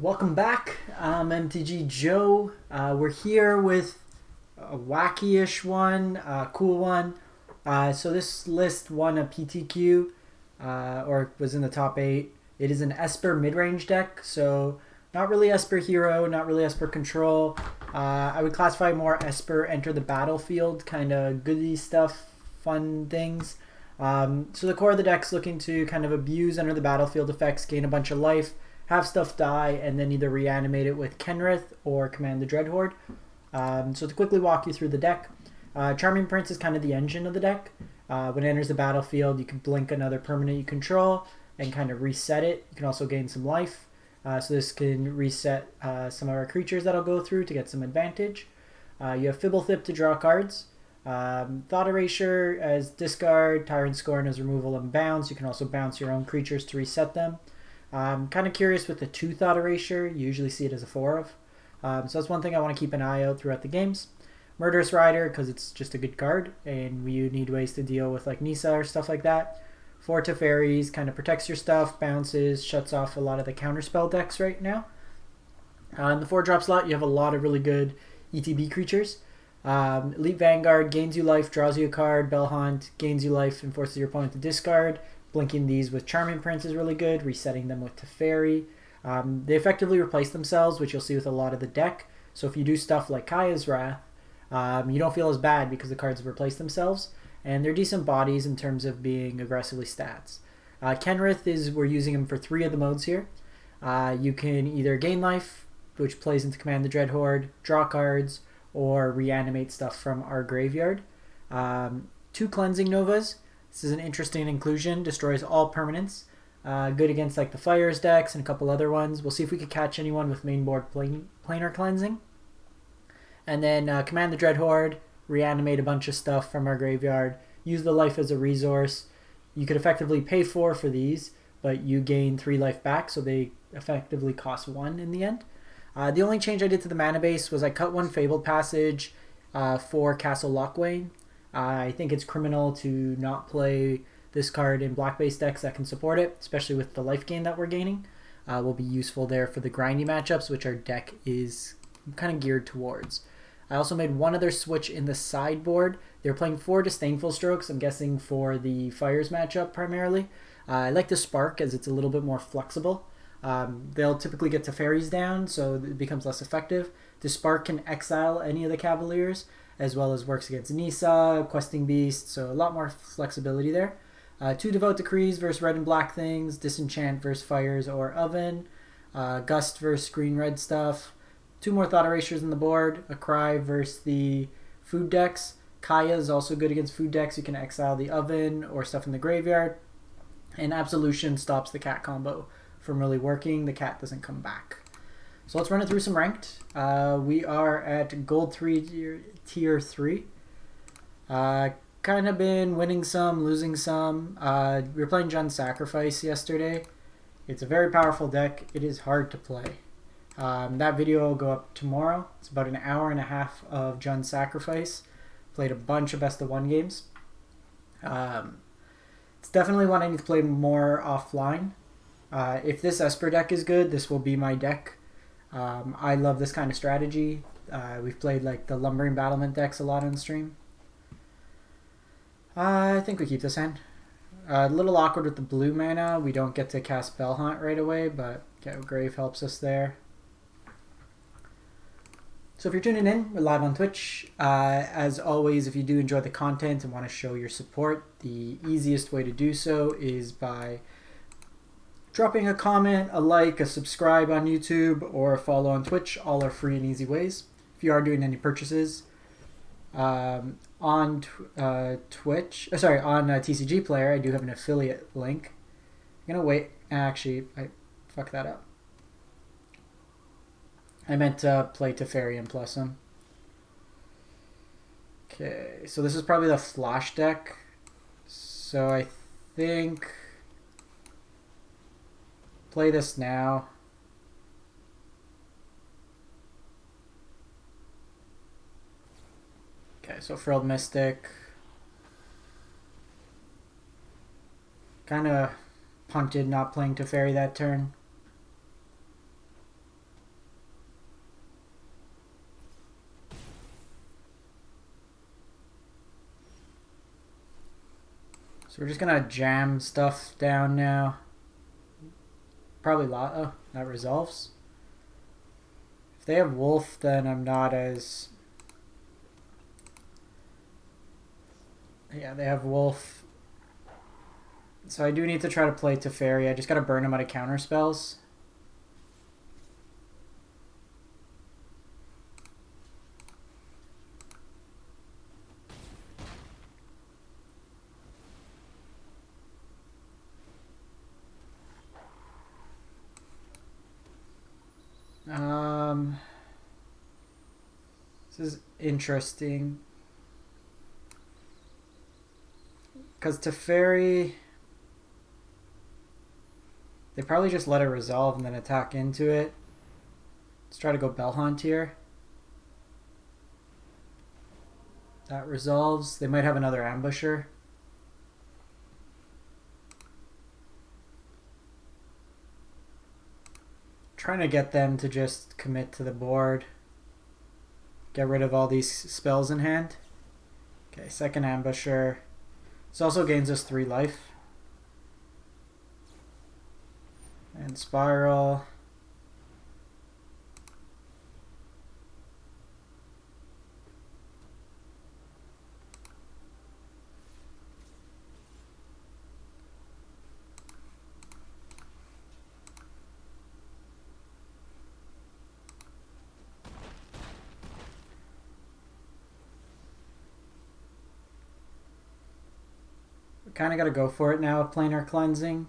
Welcome back. I'm MTG Joe. We're here with a wacky-ish one, a cool one. So this list won a PTQ, or was in the top 8. It is an Esper midrange deck, so not really Esper Hero, not really Esper Control. I would classify more Esper Enter the Battlefield, kind of goody stuff, fun things. So the core of the deck's looking to kind of abuse Enter the Battlefield effects, gain a bunch of life, have stuff die, and then either reanimate it with Kenrith or Command the Dreadhorde. So to quickly walk you through the deck, Charming Prince is kind of the engine of the deck. When it enters the battlefield, you can blink another permanent you control and kind of reset it. You can also gain some life. So this can reset some of our creatures that'll go through to get some advantage. You have Fblthp to draw cards. Thought Erasure as discard, Tyrant Scorn as removal and bounce. You can also bounce your own creatures to reset them. Kind of curious with the 2 Thought Erasure. You usually see it as a 4 of. So that's one thing I want to keep an eye out throughout the games. Murderous Rider, because it's just a good card, and we need ways to deal with like Nisa or stuff like that. 4 Teferis, kind of protects your stuff, bounces, shuts off a lot of the counterspell decks right now. In the 4-drop slot, you have a lot of really good ETB creatures. Elite Vanguard gains you life, draws you a card. Bell-Haunt gains you life and forces your opponent to discard. Blinking these with Charming Prince is really good. Resetting them with Teferi. They effectively replace themselves, which you'll see with a lot of the deck. So if you do stuff like Kaya's Wrath, you don't feel as bad because the cards have replaced themselves. And they're decent bodies in terms of being aggressively stats. Kenrith we're using him for 3 of the modes here. You can either gain life, which plays into Command the Dreadhorde, draw cards, or reanimate stuff from our graveyard. 2 Cleansing Novas. This is an interesting inclusion. Destroys all permanents. Good against like the Fires decks and a couple other ones. We'll see if we could catch anyone with mainboard Planar Cleansing. And then Command the Dreadhorde. Reanimate a bunch of stuff from our graveyard. Use the life as a resource. You could effectively pay 4 for these, but you gain 3 life back, so they effectively cost 1 in the end. The only change I did to the mana base was I cut 1 Fabled Passage for Castle Locthwain. I think it's criminal to not play this card in black-based decks that can support it, especially with the life gain that we're gaining. Will be useful there for the grindy matchups, which our deck is kind of geared towards. I also made one other switch in the sideboard. They're playing 4 Disdainful Strokes, I'm guessing for the Fires matchup primarily. I like Despark as it's a little bit more flexible. They'll typically get Teferis down, so it becomes less effective. Despark can exile any of the Cavaliers, as well as works against Nisa, Questing Beast, so a lot more flexibility there. 2 Devout Decrees versus red and black things, Disenchant versus Fires or Oven, Gust versus green-red stuff. 2 more Thought Erasures on the board, a Cry versus the food decks. Kaya is also good against food decks. You can exile the Oven or stuff in the graveyard. And Absolution stops the cat combo from really working. The cat doesn't come back. So let's run it through some ranked. We are at Gold 3 Tier 3. Kind of been winning some, losing some. We were playing Jund Sacrifice yesterday. It's a very powerful deck. It is hard to play. That video will go up tomorrow. It's about an hour and a half of Jund Sacrifice. Played a bunch of best of 1 games. It's definitely one I need to play more offline. If this Esper deck is good, this will be my deck. I love this kind of strategy. We've played like the Lumbering Battlement decks a lot on stream. I think we keep this hand. A little awkward with the blue mana. We don't get to cast Bell-Haunt right away, but Grave helps us there. So if you're tuning in, we're live on Twitch. As always, if you do enjoy the content and want to show your support, the easiest way to do so is by dropping a comment, a like, a subscribe on YouTube, or a follow on Twitch. All are free and easy ways. If you are doing any purchases on Twitch, on TCG Player, I do have an affiliate link. I'm gonna wait. Actually, I fucked that up. I meant to play Teferi and plus him. Okay, so this is probably the flash deck. So I think play this now. Okay, so Frilled Mystic. Kind of punted not playing Teferi that turn. So we're just gonna jam stuff down now. Probably oh, that resolves. If they have Wolf, then I'm not as... Yeah, they have Wolf. So I do need to try to play Teferi. I just gotta burn him out of counter spells. This is interesting. Because Teferi, they probably just let it resolve and then attack into it. Let's try to go Bell-Haunt here. That resolves. They might have another ambusher. Trying to get them to just commit to the board. Get rid of all these spells in hand. Okay, second ambusher. This also gains us 3 life. And Spiral. Kind of got to go for it now with Planar Cleansing.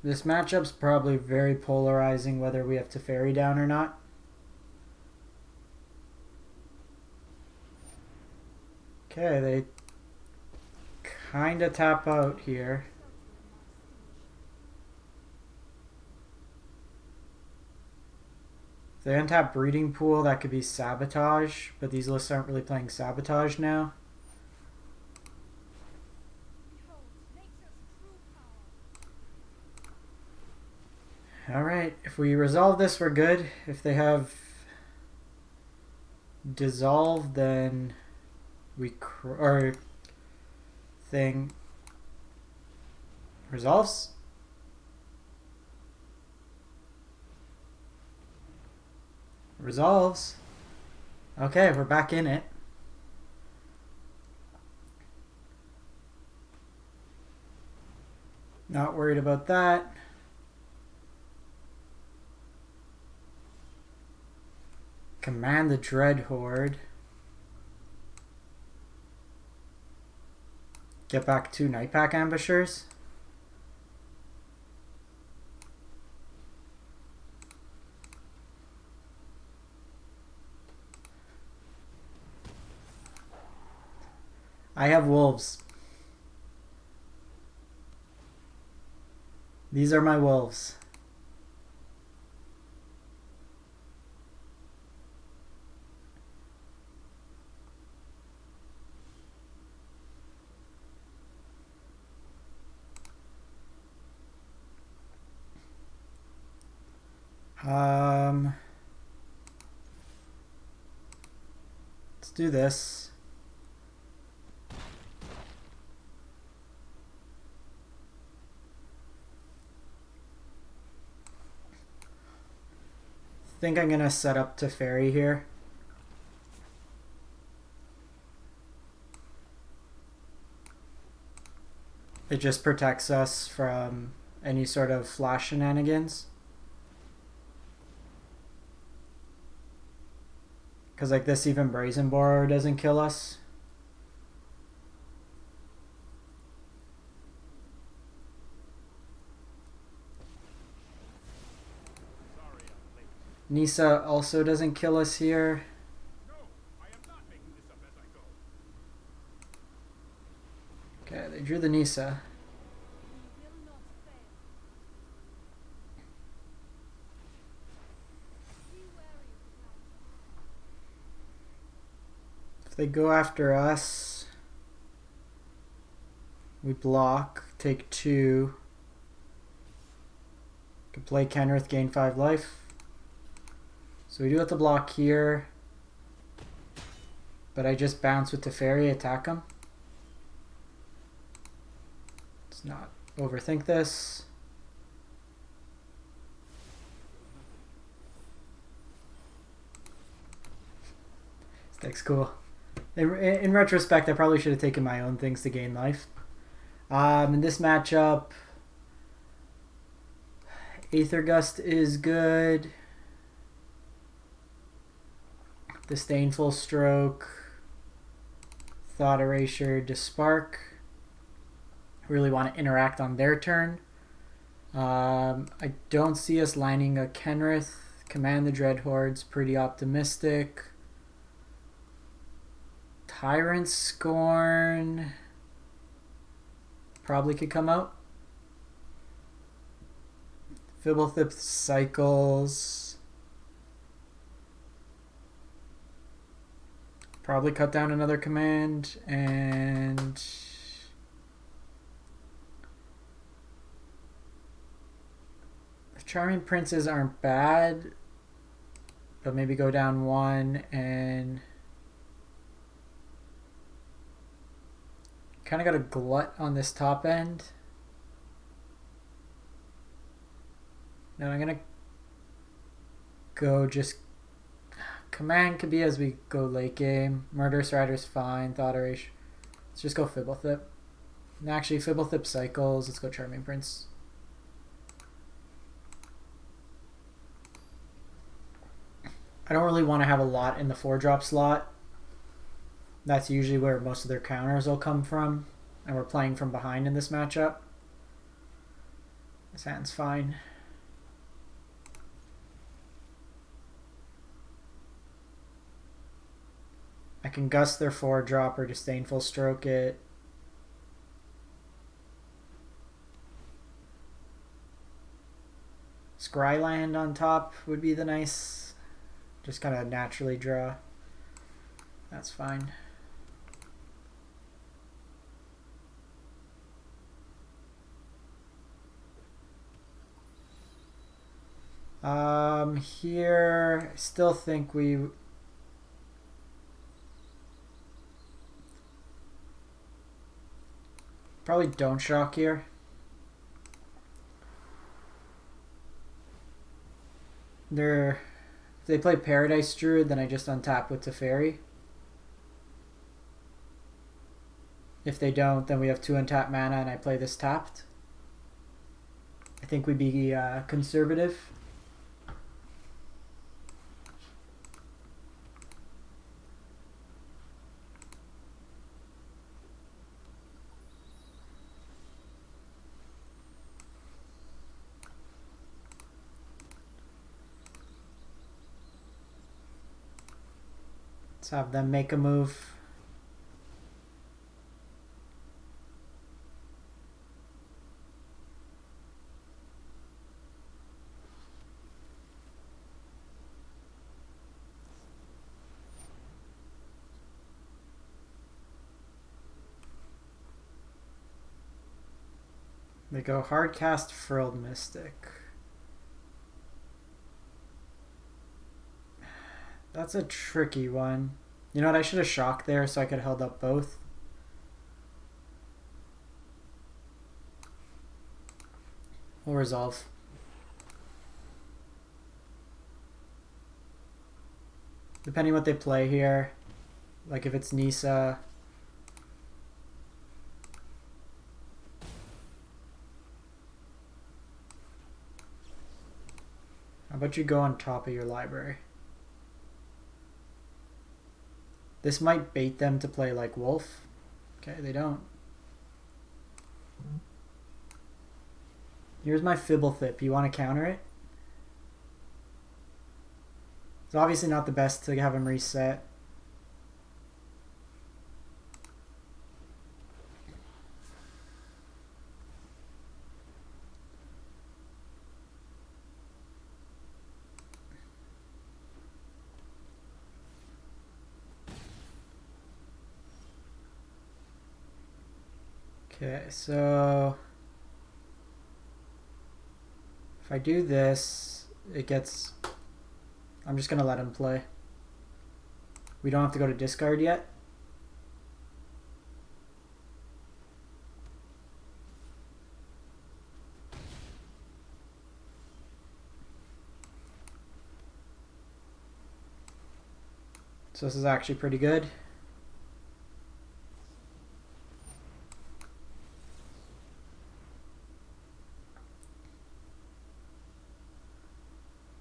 This matchup's probably very polarizing whether we have Teferi down or not. Okay, they kind of tap out here. If they untap Breeding Pool, that could be Sabotage, but these lists aren't really playing Sabotage now. Alright, if we resolve this, we're good. If they have Dissolve, then we... or thing... resolves? Resolves. Okay, we're back in it. Not worried about that. Command the Dreadhorde. Get back 2 Nightpack Ambushers. I have wolves. These are my wolves. Let's do this. I think I'm gonna set up Teferi here. It just protects us from any sort of flash shenanigans. Because like this, even Brazen Borer doesn't kill us. Nissa also doesn't kill us here. No, I am not making this up as I go. Okay, they drew the Nissa. If they go after us, we block, take 2. Could play Kenrith, gain 5 life. So we do have to block here. But I just bounce with Teferi, attack him. Let's not overthink this. This deck's cool. In retrospect, I probably should have taken my own things to gain life. In this matchup, Aether Gust is good. Disdainful Stroke, Thought Erasure, Despark. Really want to interact on their turn. I don't see us lining a Kenrith. Command the Dreadhorde's pretty optimistic. Tyrant Scorn probably could come out. Fblthp cycles. Probably cut down another command, and the Charming Princes aren't bad, but maybe go down one and kind of got a glut on this top end. Now I'm gonna go just command could be as we go late game. Murderous Rider's fine. Thought Erasure. Let's just go Fblthp. And actually, Fblthp cycles. Let's go Charming Prince. I don't really want to have a lot in the 4-drop slot. That's usually where most of their counters will come from. And we're playing from behind in this matchup. This hand's fine. I can Gust their 4-drop or Disdainful Stroke it. Scryland on top would be the nice. Just kind of naturally draw. That's fine. Here, I still think we probably don't shock here. If they play Paradise Druid, then I just untap with Teferi. If they don't, then we have 2 untapped mana and I play this tapped. I think we'd be conservative. Let's have them make a move. They go Hardcast Frilled Mystic. That's a tricky one. You know what? I should have shocked there so I could have held up both. We'll resolve. Depending what they play here. Like if it's Nisa. How about you go on top of your library? This might bait them to play like Wolf. Okay, they don't. Here's my Fblthp. You want to counter it? It's obviously not the best to have him reset. Okay, so If I do this, it gets... I'm just going to let him play. We don't have to go to discard yet. So this is actually pretty good.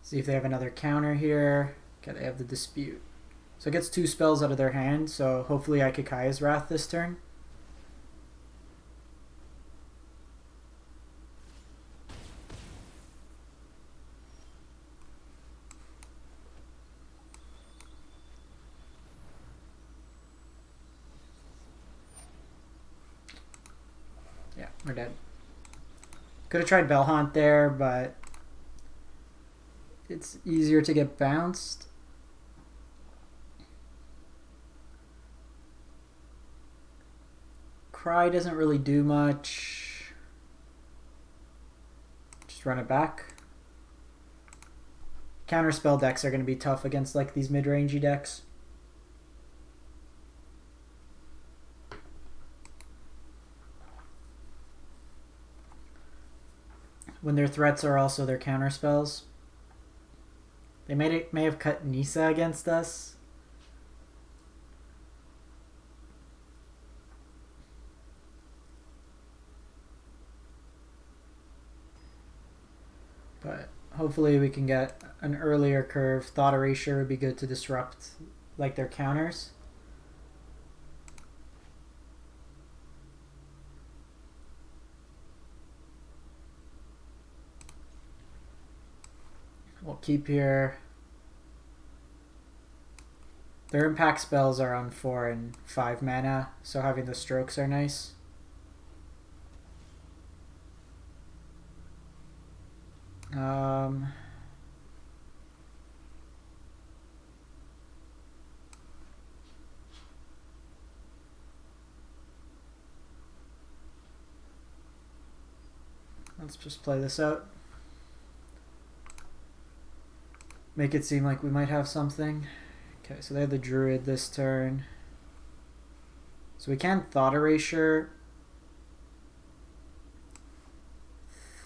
See if they have another counter here. Okay, they have the Dispute. So it gets 2 spells out of their hand, so hopefully I could Kaya's Wrath this turn. Yeah, we're dead. Could have tried Bell-Haunt there, but it's easier to get bounced. Cry doesn't really do much. Just run it back. Counterspell decks are going to be tough against like these mid-rangey decks. When their threats are also their counterspells. They may have cut Nissa against us. But hopefully we can get an earlier curve. Thought Erasure would be good to disrupt like their counters. We'll keep here. Their impact spells are on 4 and 5 mana, so having the strokes are nice. Let's just play this out. Make it seem like we might have something. Okay, so they have the Druid this turn. So we can Thought Erasure.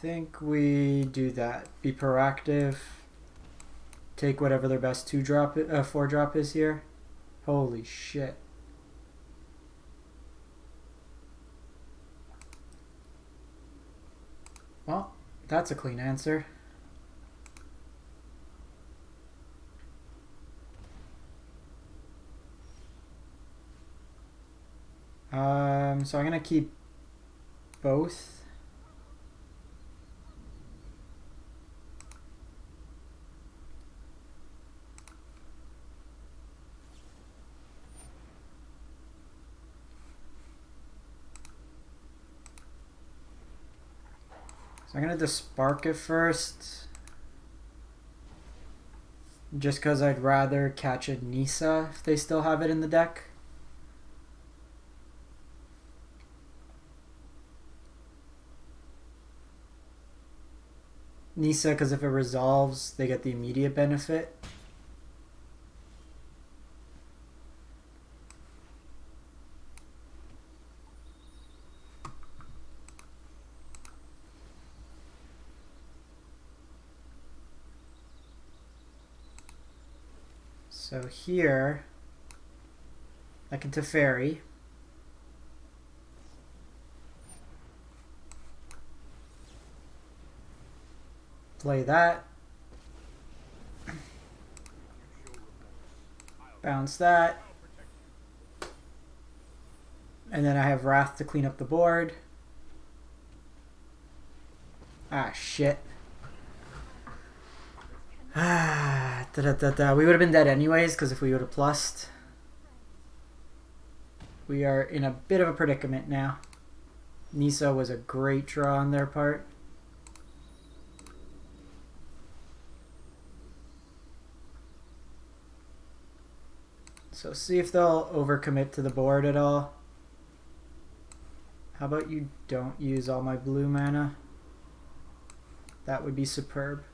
Think we do that. Be proactive. Take whatever their best 4-drop is here. Holy shit. Well, that's a clean answer. So I'm gonna keep both. So I'm gonna Despark it first. Just because I'd rather catch a Nissa if they still have it in the deck. Nissa, because if it resolves, they get the immediate benefit. So here, I can Teferi. Play that. Bounce that. And then I have Wrath to clean up the board. Ah, shit. Ah, We would have been dead anyways, because if we would have plussed. We are in a bit of a predicament now. Nissa was a great draw on their part. So see if they'll overcommit to the board at all. How about you don't use all my blue mana? that would be superb.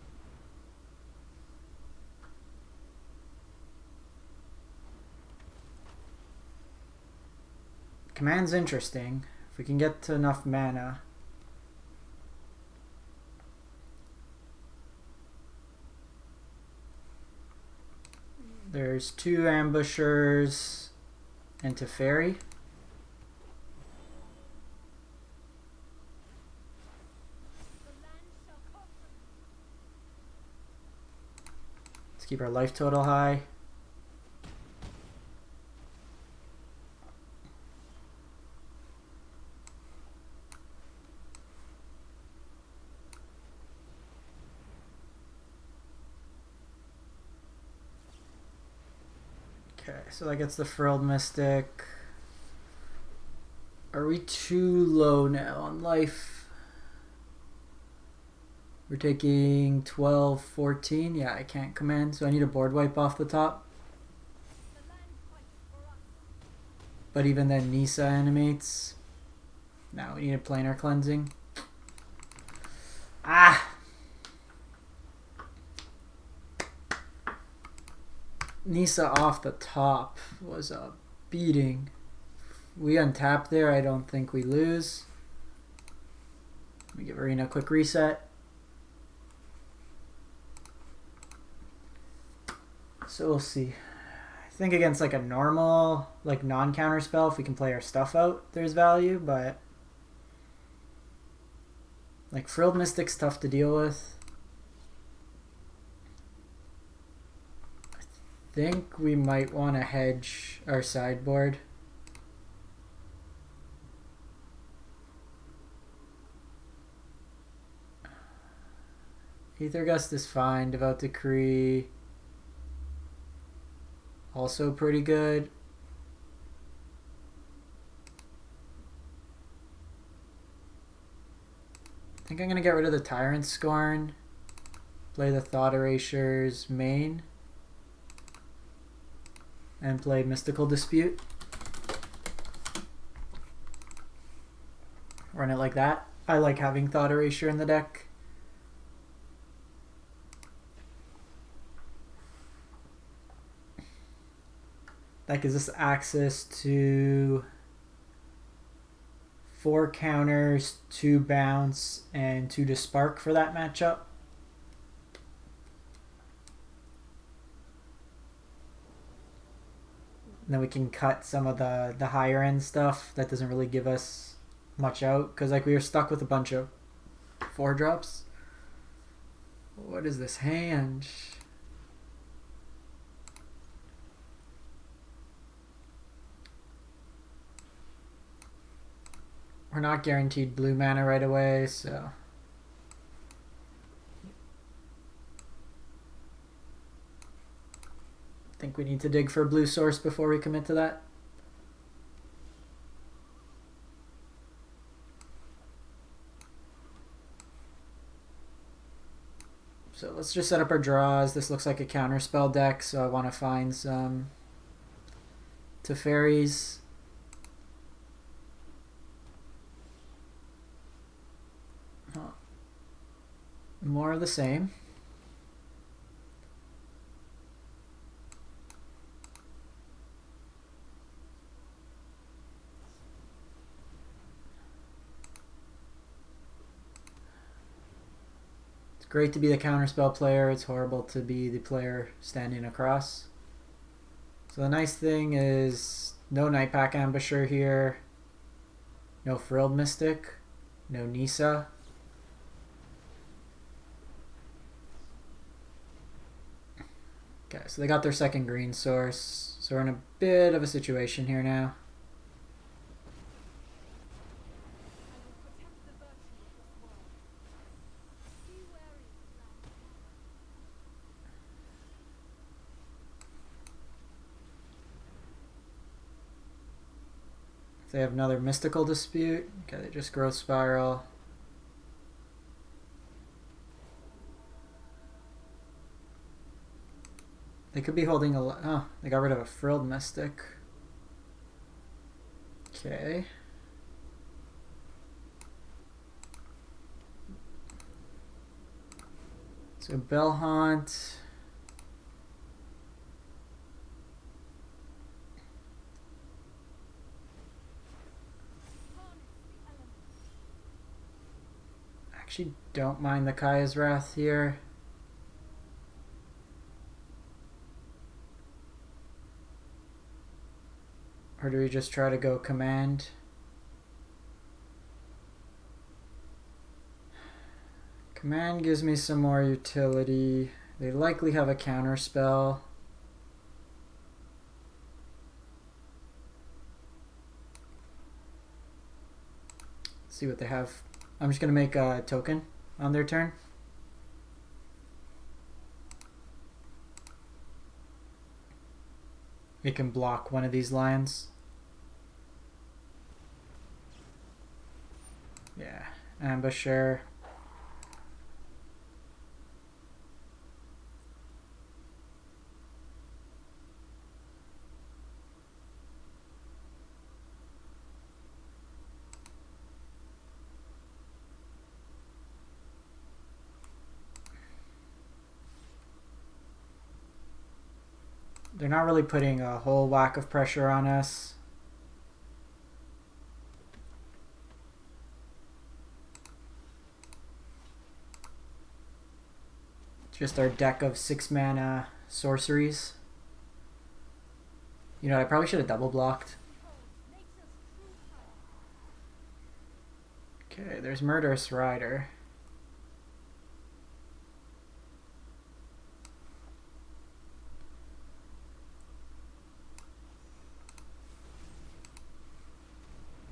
Command's interesting. If we can get to enough mana. There's 2 ambushers and Teferi. Let's keep our life total high. Okay, so that gets the Frilled Mystic. Are we too low now on life? We're taking 12, 14. Yeah, I can't command, so I need a board wipe off the top. But even then, Nissa animates. Now we need a Planar Cleansing. Ah! Nissa off the top was a beating. We untap there, I don't think we lose. Let me give Arena a quick reset. So we'll see. I think against like a normal, like non-counter spell, if we can play our stuff out, there's value, but like Frilled Mystic's tough to deal with. I think we might want to hedge our sideboard. Aether Gust is fine. Devout Decree also pretty good. I think I'm going to get rid of the Tyrant Scorn. Play the Thought Erasure's main. And play Mystical Dispute. Run it like that. I like having Thought Erasure in the deck. That gives us access to 4 counters, 2 bounce, and 2 Despark for that matchup. And then we can cut some of the higher end stuff that doesn't really give us much out, because like we were stuck with a bunch of 4-drops. What is this hand? We're not guaranteed blue mana right away, so I think we need to dig for a blue source before we commit to that. So let's just set up our draws. This looks like a counterspell deck, so I want to find some Teferis. More of the same. It's great to be the counterspell player. It's horrible to be the player standing across. So the nice thing is no Nightpack Ambusher here, no Frilled Mystic, no Nissa. Okay, so they got their second green source, so we're in a bit of a situation here now. They have another Mystical Dispute. Okay, they just Growth Spiral. They could be holding a... Oh, they got rid of a Frilled Mystic. Okay. So Bell-Haunt. Actually, don't mind the Kaya's Wrath here. Or do we just try to go command? Command gives me some more utility. They likely have a counter spell. Let's see what they have. I'm just going to make a token on their turn. We can block one of these lions. Yeah, Ambusher. They're not really putting a whole whack of pressure on us. Just our deck of 6-mana sorceries. You know, I probably should have double blocked. Okay, there's Murderous Rider.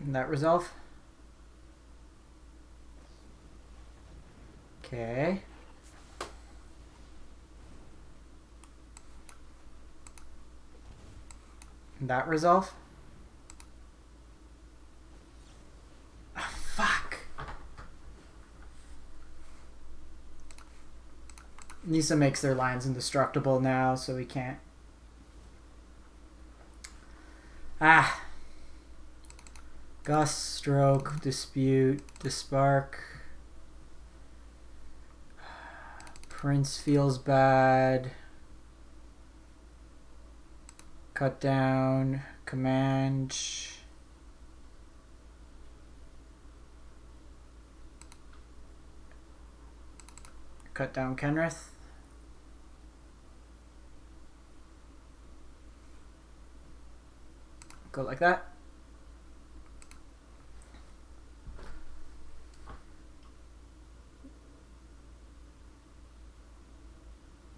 And that resolve. Okay. And that resolve. Oh, fuck. Nisa makes their lions indestructible now, so we can't. Ah. Gust, Stroke, Dispute, Despark. Prince feels bad. Cut down, command. Cut down Kenrith. Go like that.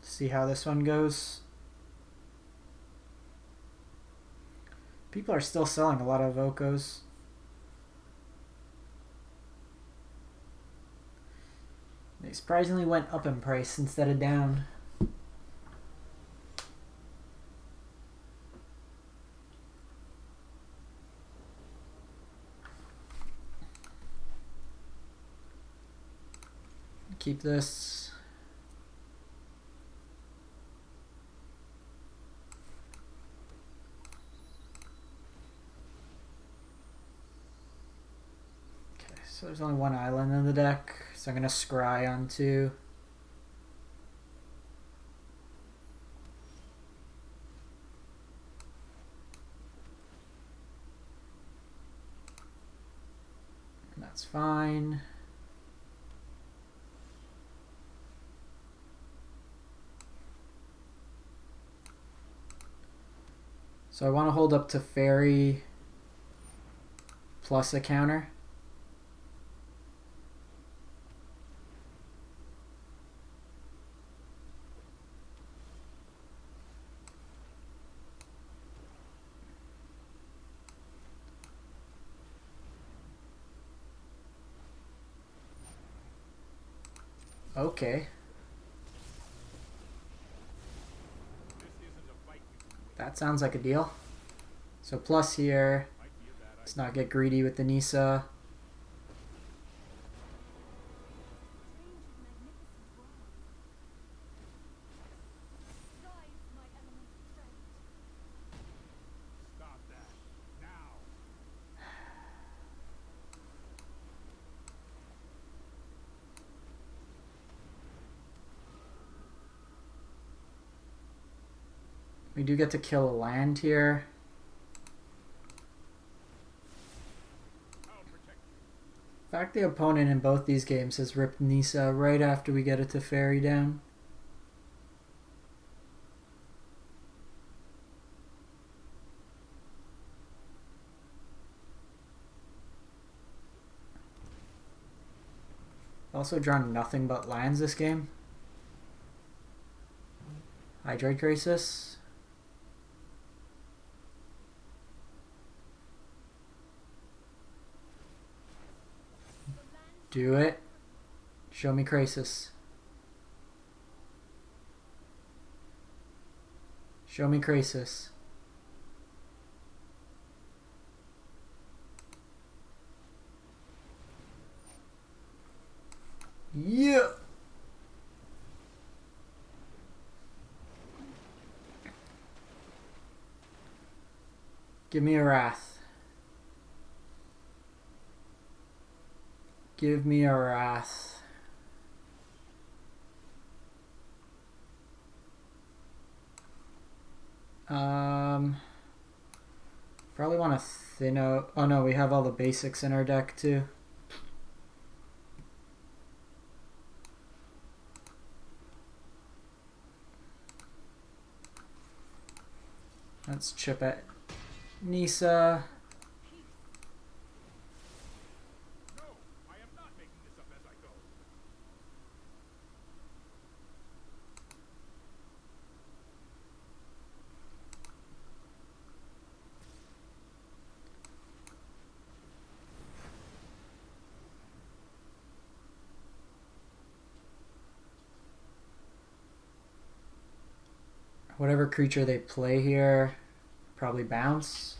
See how this one goes. People are still selling a lot of Okos. They surprisingly went up in price instead of down. Keep this. So there's only one island in the deck, so I'm going to scry on 2. And that's fine. So I want to hold up Teferi plus a counter. Okay. That sounds like a deal. So plus here. Let's not get greedy with the Nisa. We do get to kill a land here. In fact, the opponent in both these games has ripped Nissa right after we get a Teferi down. Also drawn nothing but lands this game. Hydroid Crisis. Do it. Show me Crisis. Show me Crisis. Yeah. Give me a Wrath. Give me a Wrath. Probably want to thin out. Oh no, we have all the basics in our deck too. Let's chip at Nissa. No, I am not making this up as I go. Whatever creature they play here, probably bounce.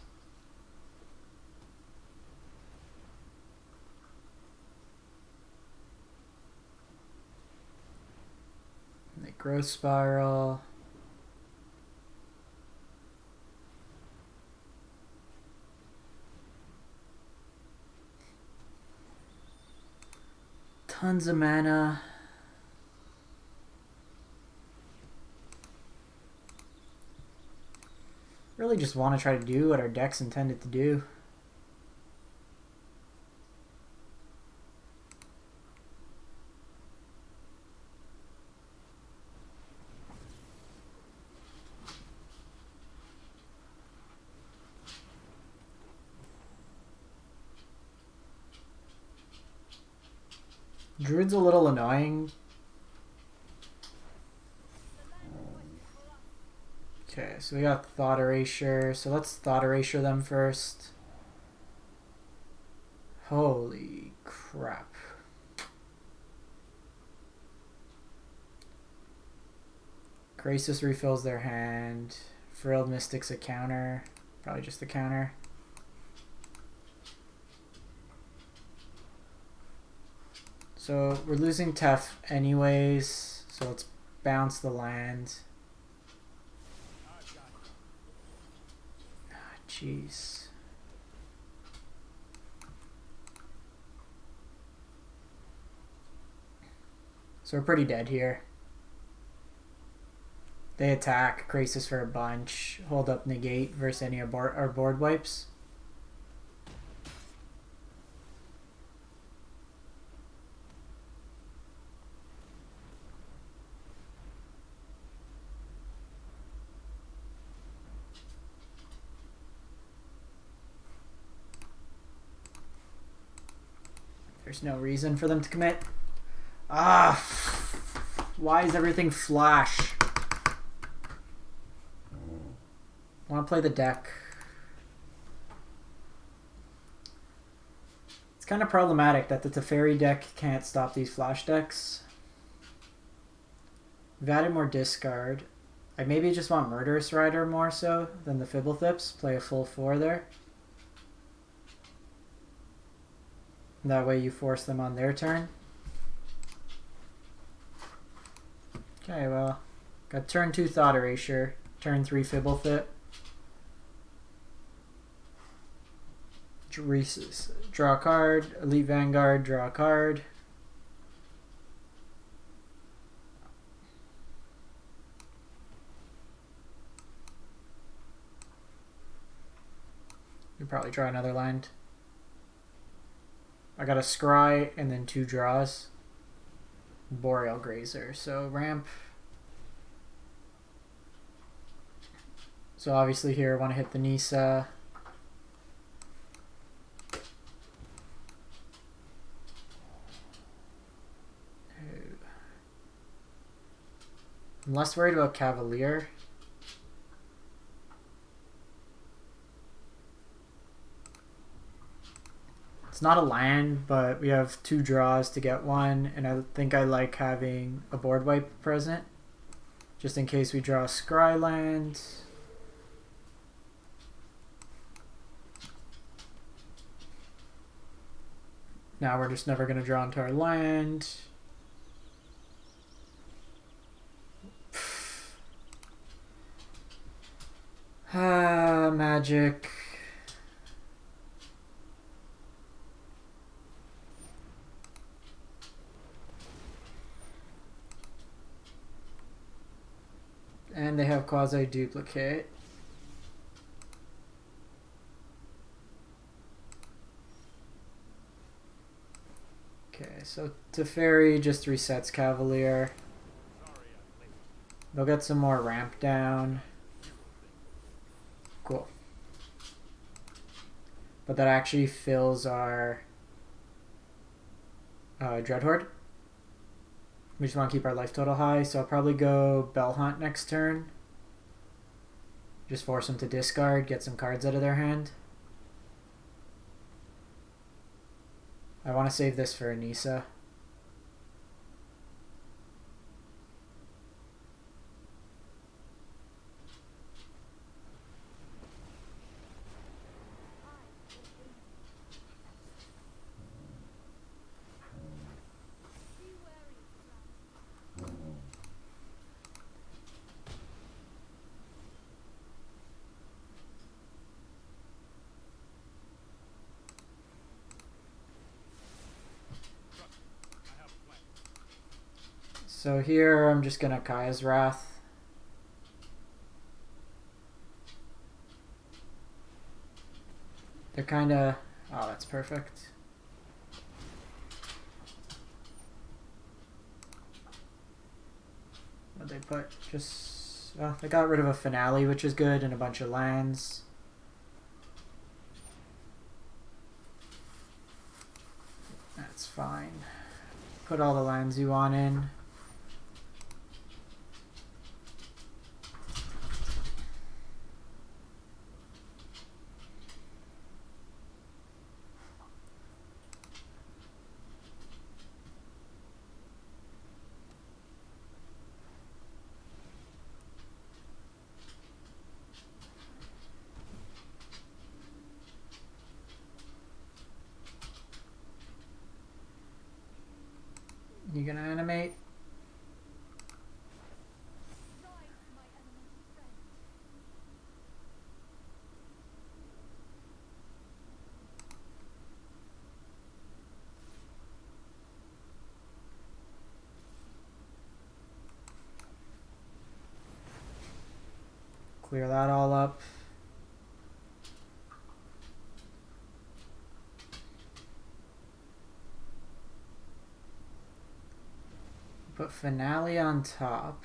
And they Growth Spiral. Tons of mana. Really just want to try to do what our deck's intended to do. Druid's a little annoying. Okay, so we got Thought Erasure, so let's Thought Erasure them first. Holy crap. Crisis refills their hand. Frilled Mystic's a counter. Probably just a counter. So we're losing Tef anyways, so let's bounce the land. Jeez. So we're pretty dead here. They attack, Crisis for a bunch, hold up negate versus any of our board wipes. There's no reason for them to commit. Ah! Why is everything flash? I want to play the deck. It's kind of problematic that the Teferi deck can't stop these flash decks. We've added more discard. I maybe just want Murderous Rider more so than the Fblthps. Play a full 4 there. That way you force them on their turn. Okay, well, got turn 2 Thought Erasure, turn 3 Fblthp. Draw a card, Elite Vanguard, draw a card. probably draw another land. I got a Scry and then 2 draws. Boreal Grazer. So ramp. So obviously here I want to hit the Nisa. I'm less worried about Cavalier. It's not a land, but we have 2 draws to get 1, and I think I like having a board wipe present, just in case we draw a Scry land. Now we're just never going to draw into our land. Magic. And they have quasi-duplicate. Okay, so Teferi just resets Cavalier. They'll get some more ramp down. Cool. But that actually fills our Dreadhorde. We just want to keep our life total high, so I'll probably go Bell-Haunt next turn. Just force them to discard, get some cards out of their hand. I want to save this for Anissa. So here I'm just gonna Kaya's Wrath. They're kinda... oh, that's perfect. What'd they put? Just... oh, they got rid of a Finale, which is good, and a bunch of lands. That's fine. Put all the lands you want in. You gonna animate? Clear that all up. Put Finale on top.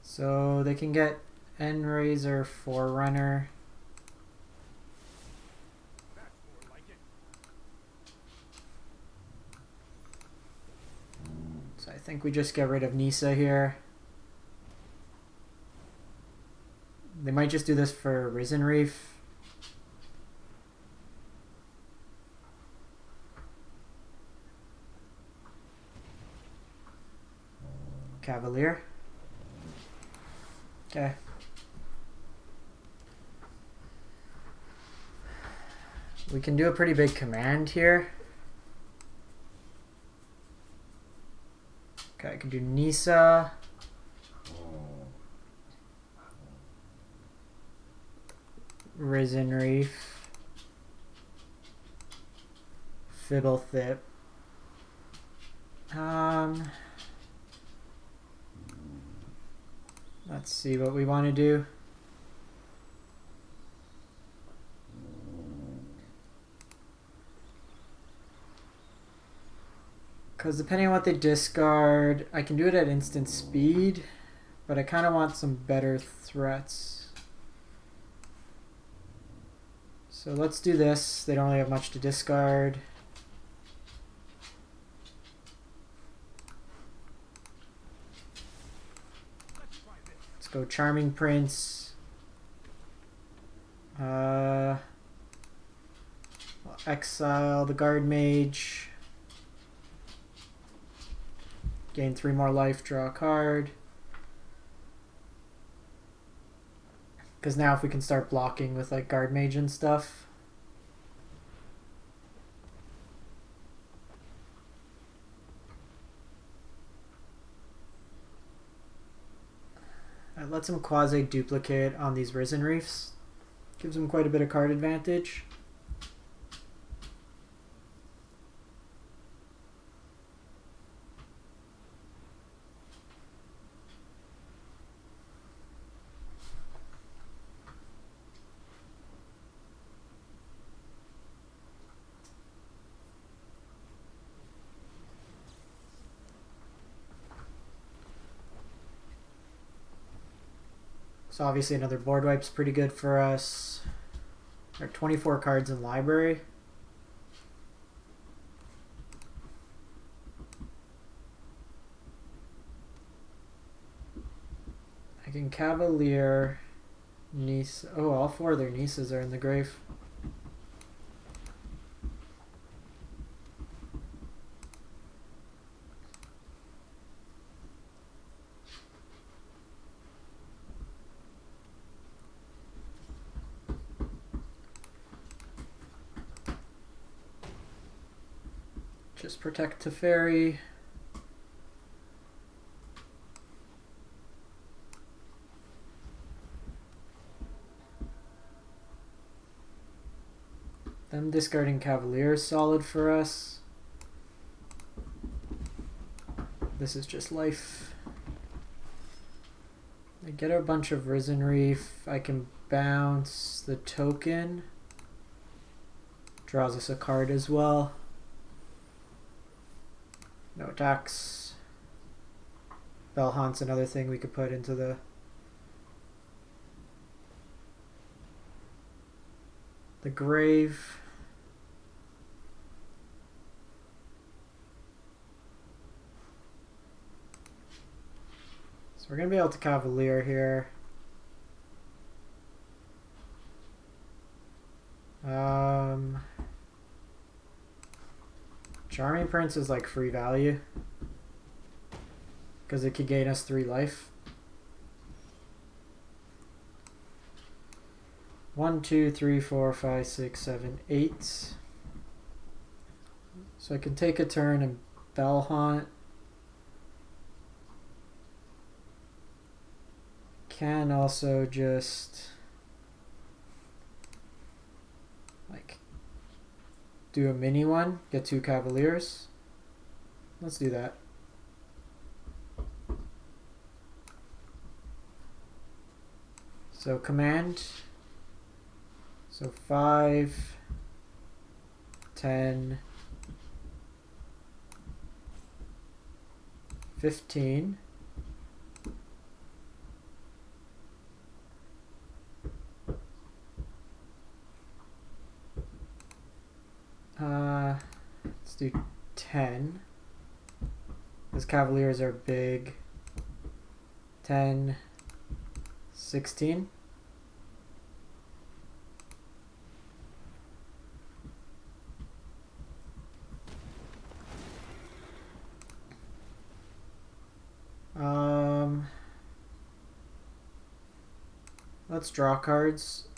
So they can get Endrazor Forerunner. That's more like it. So I think we just get rid of Nisa here. They might just do this for Risen Reef. Cavalier. Okay. We can do a pretty big command here. Okay, I can do Nisa. Risen Reef, Fblthp. Let's see what we want to do. Because depending on what they discard, I can do it at instant speed, but I kind of want some better threats. So let's do this. They don't really have much to discard. Let's go Charming Prince. I'll exile the Guardmage. Gain 3 more life, draw a card. Because now if we can start blocking with like Guardmage and stuff. It lets him quasi-duplicate on these Risen Reefs. Gives him quite a bit of card advantage. So obviously another board wipe's pretty good for us. There are 24 cards in library. I can Cavalier, Niece. Oh, all 4 of their nieces are in the grave. Just protect Teferi. Them discarding Cavalier is solid for us. This is just life. I get a bunch of Risen Reef. I can bounce the token. Draws us a card as well. No attacks. Bell-Haunt's another thing we could put into the grave. So we're going to be able to Cavalier here. Charming Prince is like free value because it could gain us 3 life. 1, 2, 3, 4, 5, 6, 7, 8. So I can take a turn and Bell-Haunt. Can also just like do a mini one, get 2 Cavaliers. Let's do that. So command. So 5, 10, 15. Let's do 10. Those Cavaliers are big. 10, 16. Let's draw cards.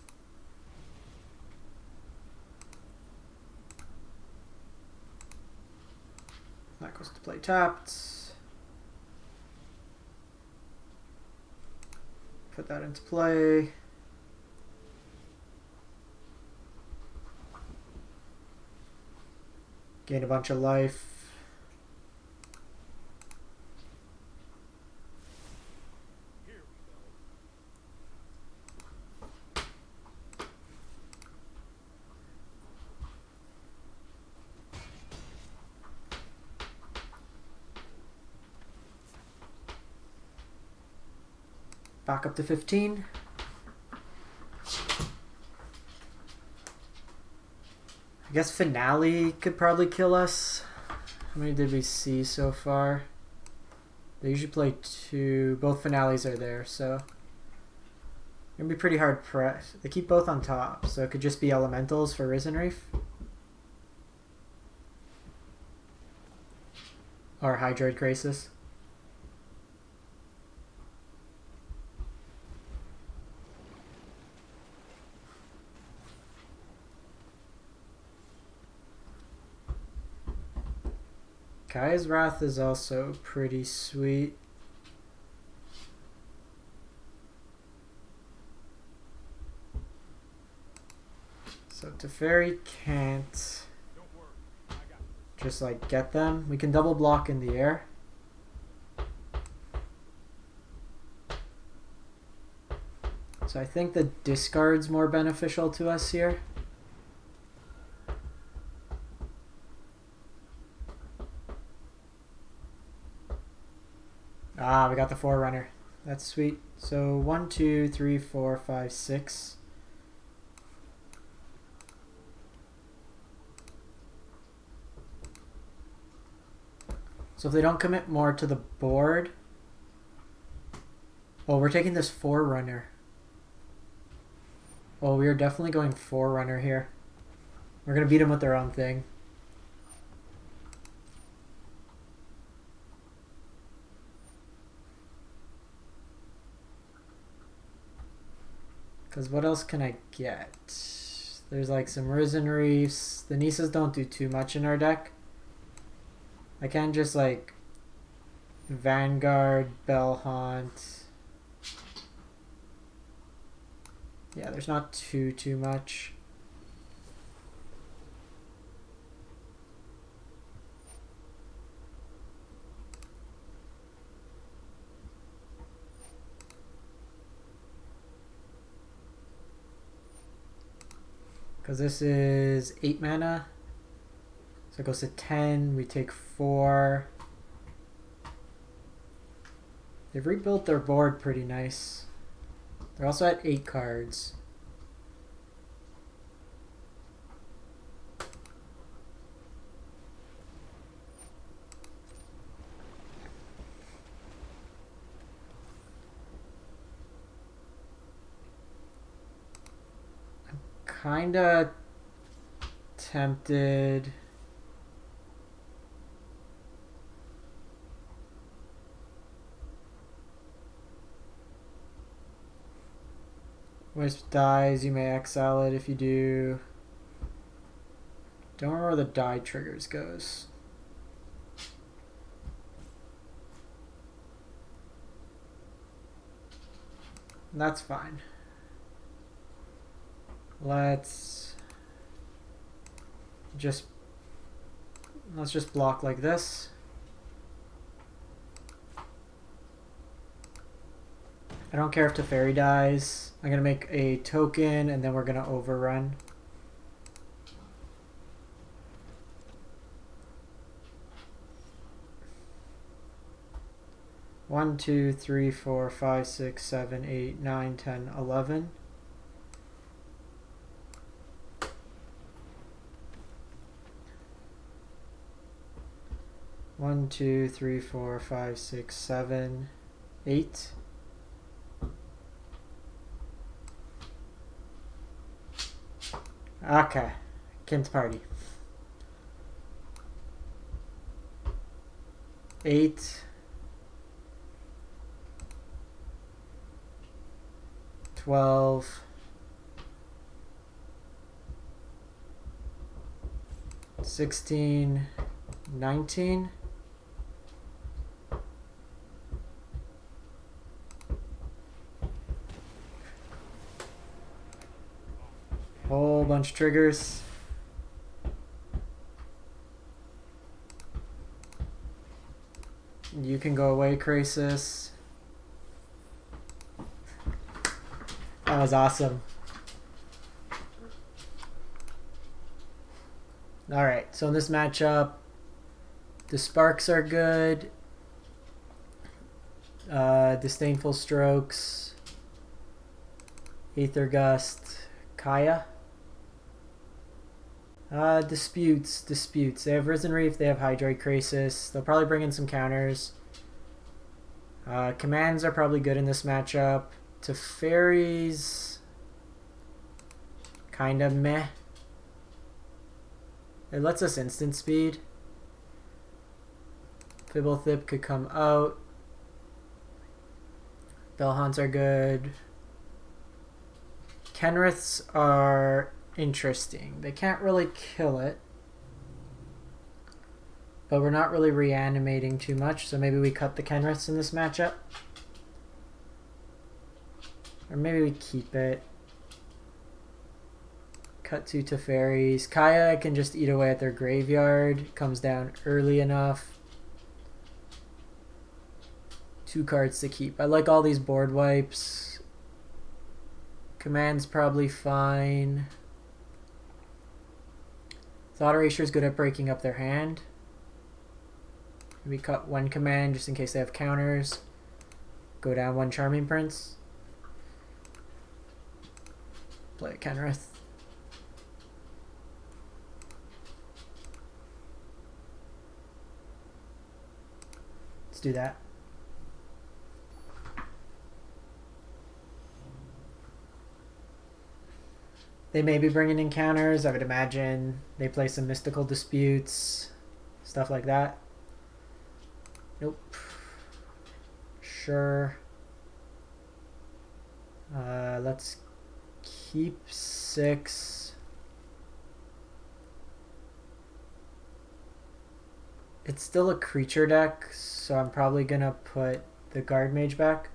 That goes to play tapped. Put that into play. Gain a bunch of life. Back up to 15. I guess Finale could probably kill us. How many did we see so far? They usually play 2. Both Finales are there, so gonna be pretty hard press. They keep both on top, so it could just be Elementals for Risen Reef. Or Hydroid Crisis. Kaya's Wrath is also pretty sweet. So Teferi can't just like get them. We can double block in the air. So I think the discard's more beneficial to us here. Ah, we got the Forerunner. That's sweet. So 1, 2, 3, 4, 5, 6. So if they don't commit more to the board... Oh, we're taking this Forerunner. Oh, we are definitely going Forerunner here. We're going to beat them with their own thing. Because what else can I get? There's like some Risen Reefs. The Nisas don't do too much in our deck. I can just like Vanguard, Bell-Haunt. Yeah, there's not too much. Because this is 8 mana. So it goes to 10. We take 4. They've rebuilt their board pretty nice. They're also at 8 cards. Kinda tempted. Wisp dies, you may exile it if you do. Don't remember where the die triggers goes. That's fine. Let's just block like this. I don't care if Teferi dies. I'm gonna make a token and then we're gonna overrun. One, 2, 3, 4, 5, 6, 7, 8, 9, 10, 11. One, 2, 3, 4, 5, 6, 7, 8. Okay, Kim's party. 8. 12. 16. 19. Whole bunch of triggers. You can go away, Crisis. That was awesome. Alright, so in this matchup, the Sparks are good. Disdainful Strokes, Aether Gust, Kaya. Disputes. They have Risen Reef, they have Hydroid Krasis. They'll probably bring in some counters. Commands are probably good in this matchup. Teferi's kinda meh. It lets us instant speed. Fblthp could come out. Bell-Haunts are good. Kenriths are interesting. They can't really kill it. But we're not really reanimating too much, so maybe we cut the Kenriths in this matchup. Or maybe we keep it. Cut 2 Teferis. Kaya can just eat away at their graveyard. Comes down early enough. 2 cards to keep. I like all these board wipes. Command's probably fine. Thought Erasure is good at breaking up their hand. Maybe cut 1 command just in case they have counters. Go down 1 Charming Prince. Play a Kenrith. Let's do that. They may be bringing in counters. I would imagine they play some Mystical Disputes, stuff like that. Nope. Sure. Let's keep 6. It's still a creature deck, so I'm probably gonna put the Guardmage back.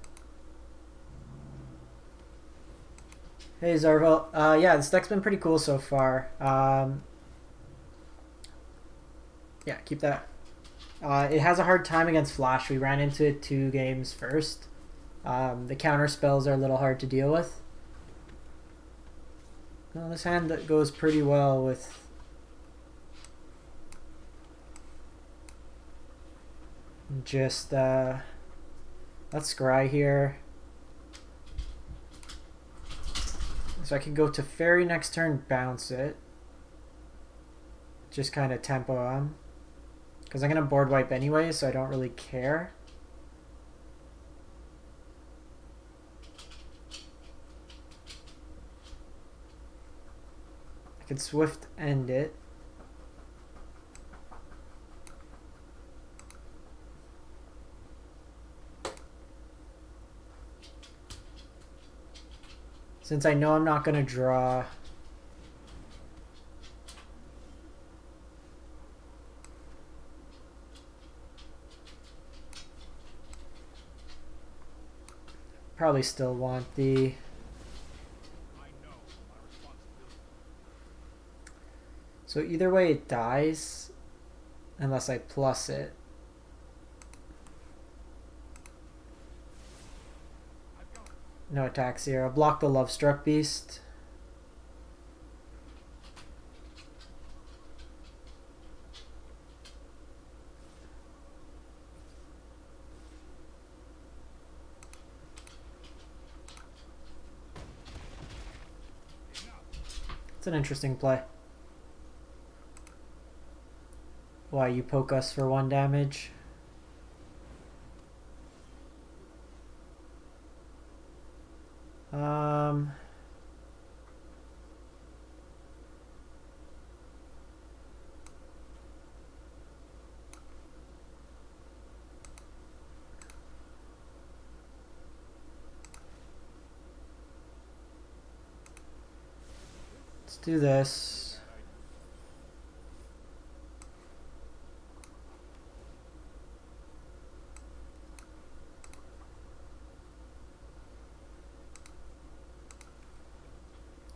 Hey Zarvel, yeah, this deck's been pretty cool so far. Yeah, keep that. It has a hard time against Flash. We ran into it 2 games first. The counter spells are a little hard to deal with. Well, this hand that goes pretty well with just let's scry here. So I can go to Teferi next turn, bounce it. Just kind of tempo on. Because I'm going to board wipe anyway, so I don't really care. I could Swift end it. Since I know I'm not going to draw, probably still want the so either way it dies unless I plus it. No attacks here. I'll block the Love Struck Beast. It's an interesting play. Why, you poke us for 1 damage? Let's do this.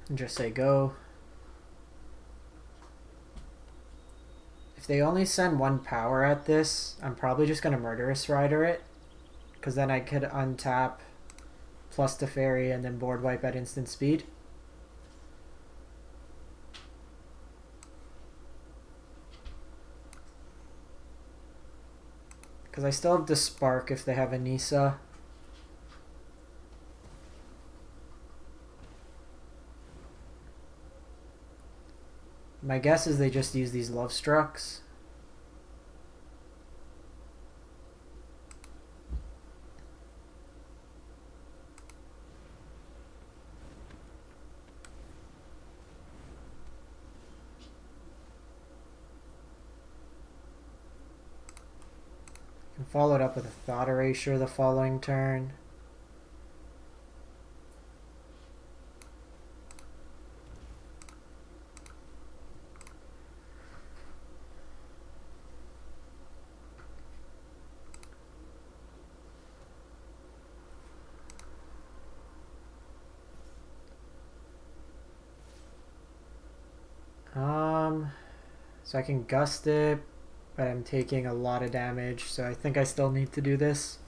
And just say go. If they only send 1 power at this, I'm probably just going to Murderous Rider it. Because then I could untap plus Teferi and then board wipe at instant speed. Because I still have Despark if they have a Nisa. My guess is they just use these Love Strucks. Follow it up with a Thought Erasure the following turn. So I can Gust it, but I'm taking a lot of damage, so I think I still need to do this.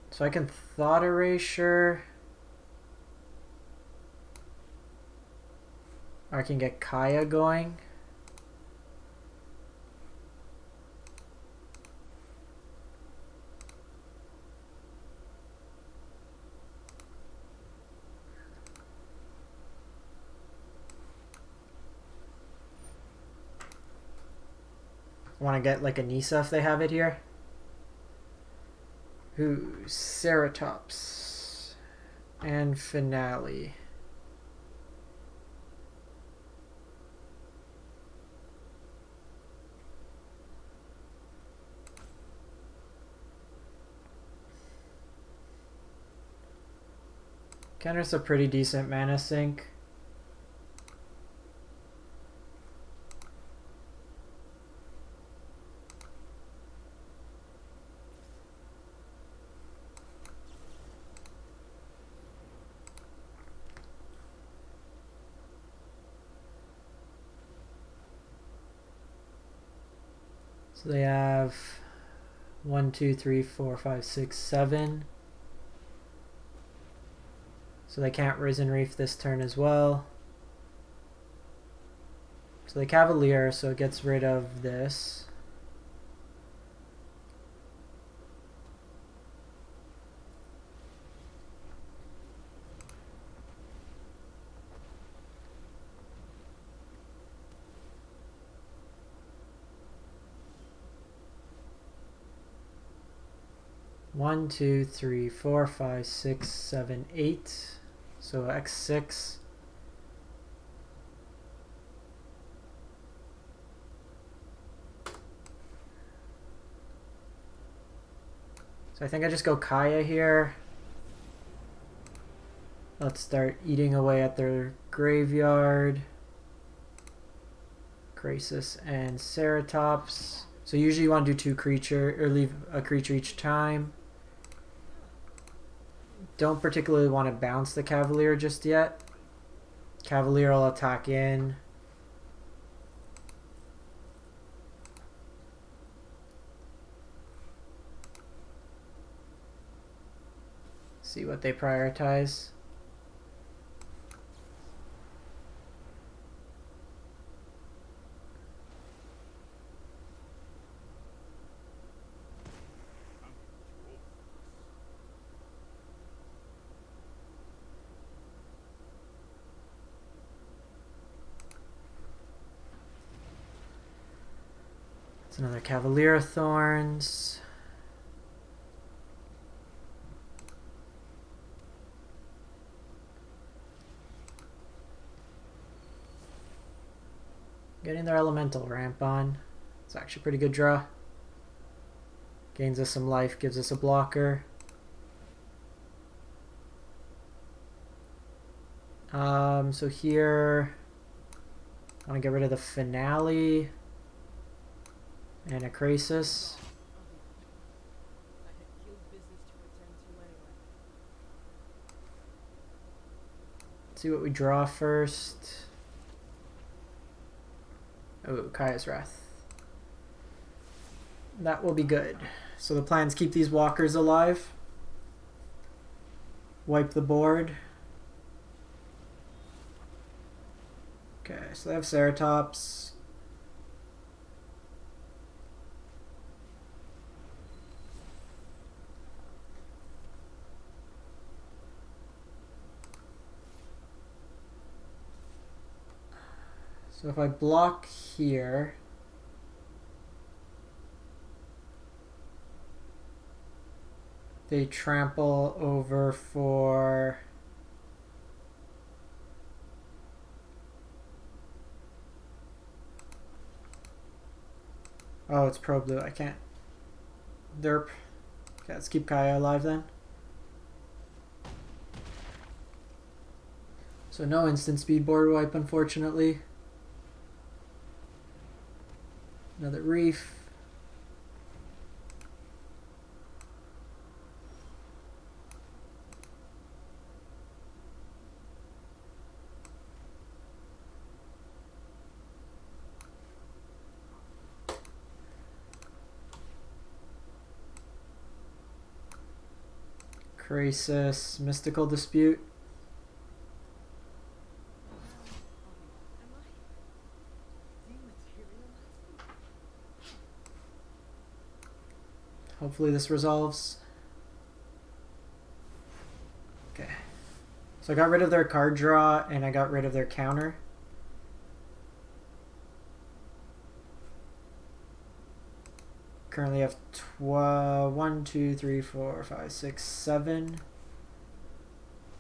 So I can Thought Erasure, or I can get Kaya going. I want to get like a Nisa if they have it here. Ooh, Ceratops and Finale. Kenrith's a pretty decent mana sink. So they have 1, 2, 3, 4, 5, 6, 7. So they can't Risen Reef this turn as well. So they Cavalier, so it gets rid of this. One, two, three, 4, 5, 6, 7, 8. So X6. So I think I just go Kaya here. Let's start eating away at their graveyard. Krasis and Ceratops. So usually you want to do 2 creature, or leave a creature each time. Don't particularly want to bounce the Cavalier just yet. Cavalier will attack in. See what they prioritize. It's another Cavalier Thorns. Getting their elemental ramp on. It's actually a pretty good draw. Gains us some life, gives us a blocker. So here I want to get rid of the Finale and a Krasis. Let's see what we draw first. Oh, Kaya's Wrath. That will be good. So the plans keep these walkers alive. Wipe the board. Okay, so they have Ceratops. So if I block here, they trample over for oh, it's pro blue. I can't. Derp. Okay, let's keep Kaya alive then. So no instant speed board wipe, unfortunately. Another Reef. Crisis, Mystical Dispute. Hopefully this resolves. Okay. So I got rid of their card draw and I got rid of their counter. Currently have 1, 2, 3, 4, 5, 6, 7,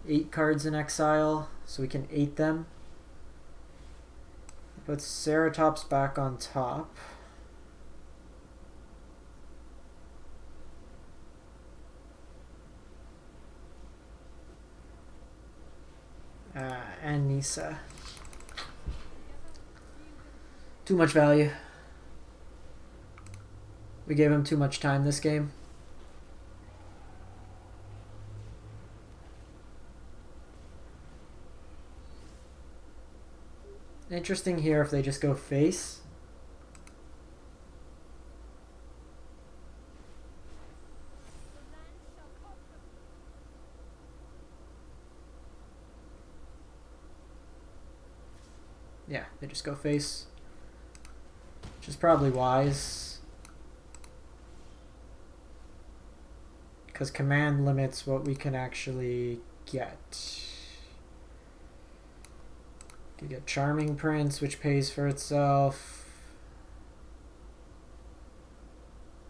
8 cards in exile, so we can 8 them. Put Ceratops back on top. And Nisa. Too much value. We gave him too much time this game. Interesting here if they just go face. Yeah, they just go face, which is probably wise. Because command limits what we can actually get. You get Charming Prince, which pays for itself.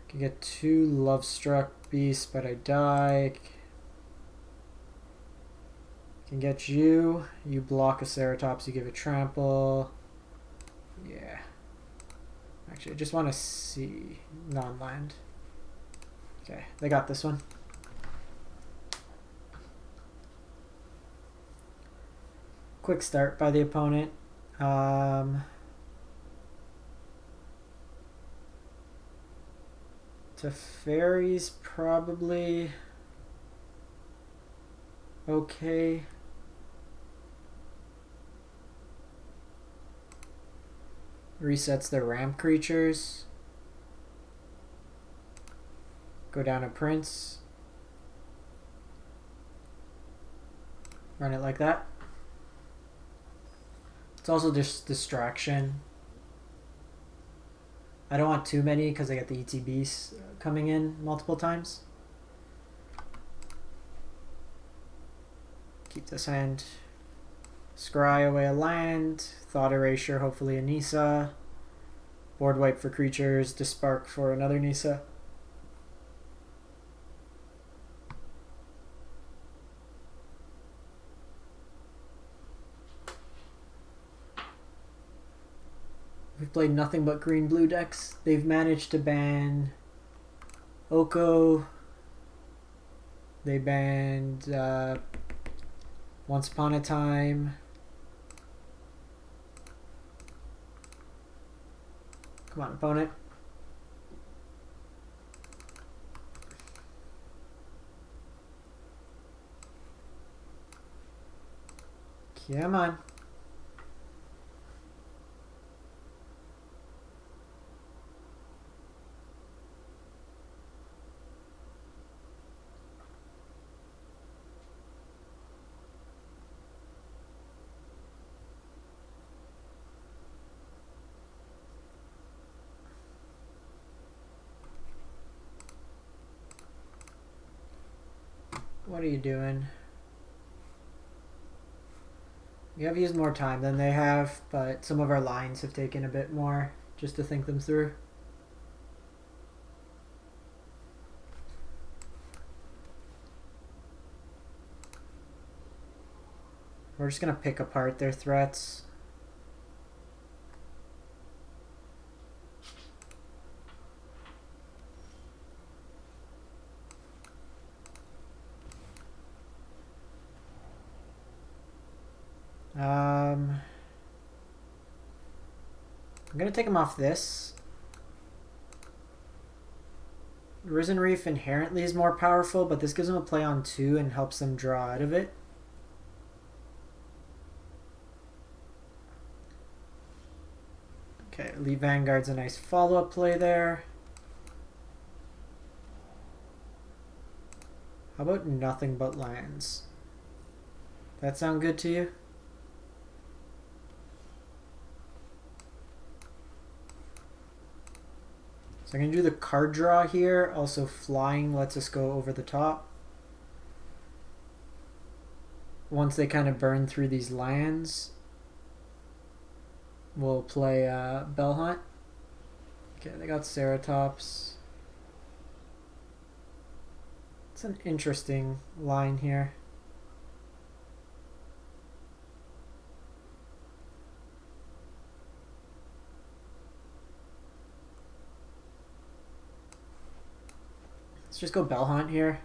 Can get 2 Lovestruck Beasts, but I die. Can get you. You block a Ceratops, you give it trample. Yeah. Actually, I just want to see non-land. Okay, they got this one. Quick start by the opponent. Teferi's probably okay. Resets their ramp creatures. Go down a Prince. Run it like that. It's also just distraction. I don't want too many because I get the ETBs coming in multiple times. Keep this hand. Scry away a land. Thought Erasure, hopefully a Nisa. Board wipe for creatures. Dispark for another Nisa. We've played nothing but green-blue decks. They've managed to ban Oko. They banned Once Upon a Time. Come on, opponent. Come on. What are you doing? We have used more time than they have, but some of our lines have taken a bit more just to think them through. We're just going to pick apart their threats. I'm going to take him off this. Risen Reef inherently is more powerful, but this gives him a play on 2 and helps them draw out of it. Okay, Elite Vanguard's a nice follow-up play there. How about nothing but lands? That sound good to you? So I'm going to do the card draw here. Also flying lets us go over the top. Once they kind of burn through these lands, we'll play Bell-Haunt. Okay, they got Ceratops. It's an interesting line here. Let's just go Bell-Haunt here.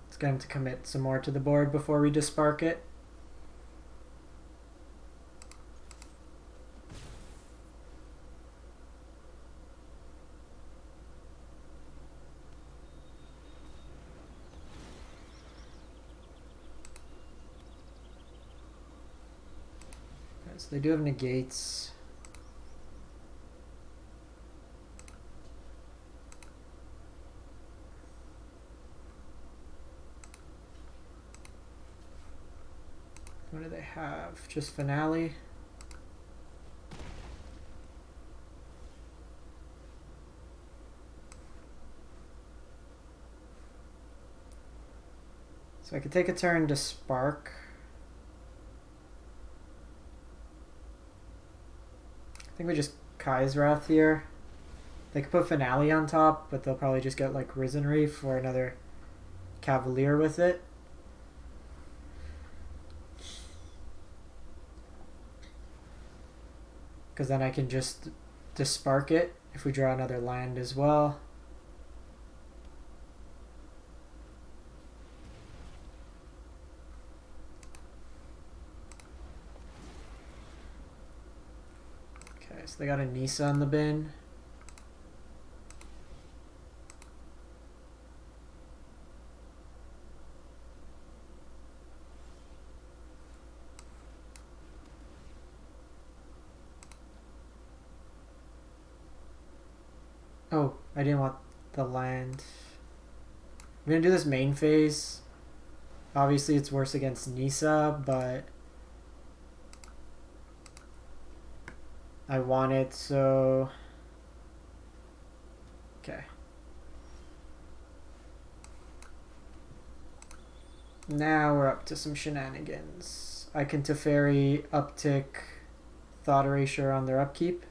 Let's get him to commit some more to the board before we Dispark it. Okay, so they do have negates. What do they have? Just Finale. So I could take a turn to Spark. I think we just Kai's Wrath here. They could put Finale on top, but they'll probably just get like Risen Reef or another Cavalier with it. Because then I can just Dispark it if we draw another land as well. Okay, so they got a Nisa on the bin. Oh, I didn't want the land. I'm going to do this main phase. Obviously it's worse against Nisa, but I want it, so... Okay. Now we're up to some shenanigans. I can Teferi uptick Thought Erasure on their upkeep.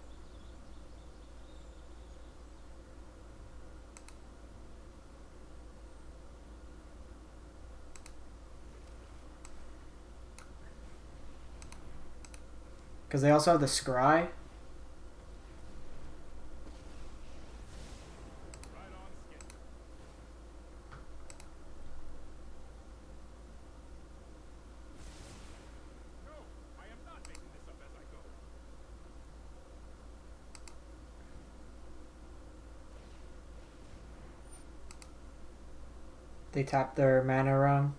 Because they also have the Scry. Right on schedule. No, I am not making this up as I go. They tap their mana wrong.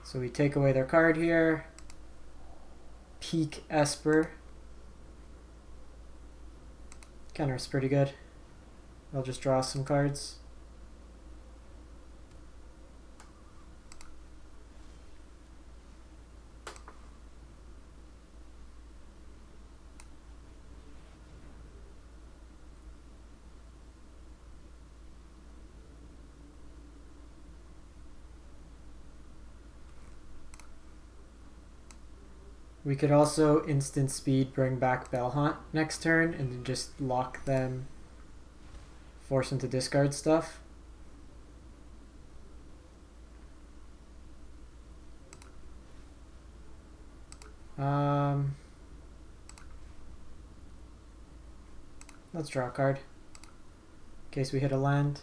So we take away their card here. Peak Esper. Kenrith's pretty good. I'll just draw some cards. We could also instant speed bring back Bell-Haunt next turn and then just lock them, force them to discard stuff. Let's draw a card in case we hit a land.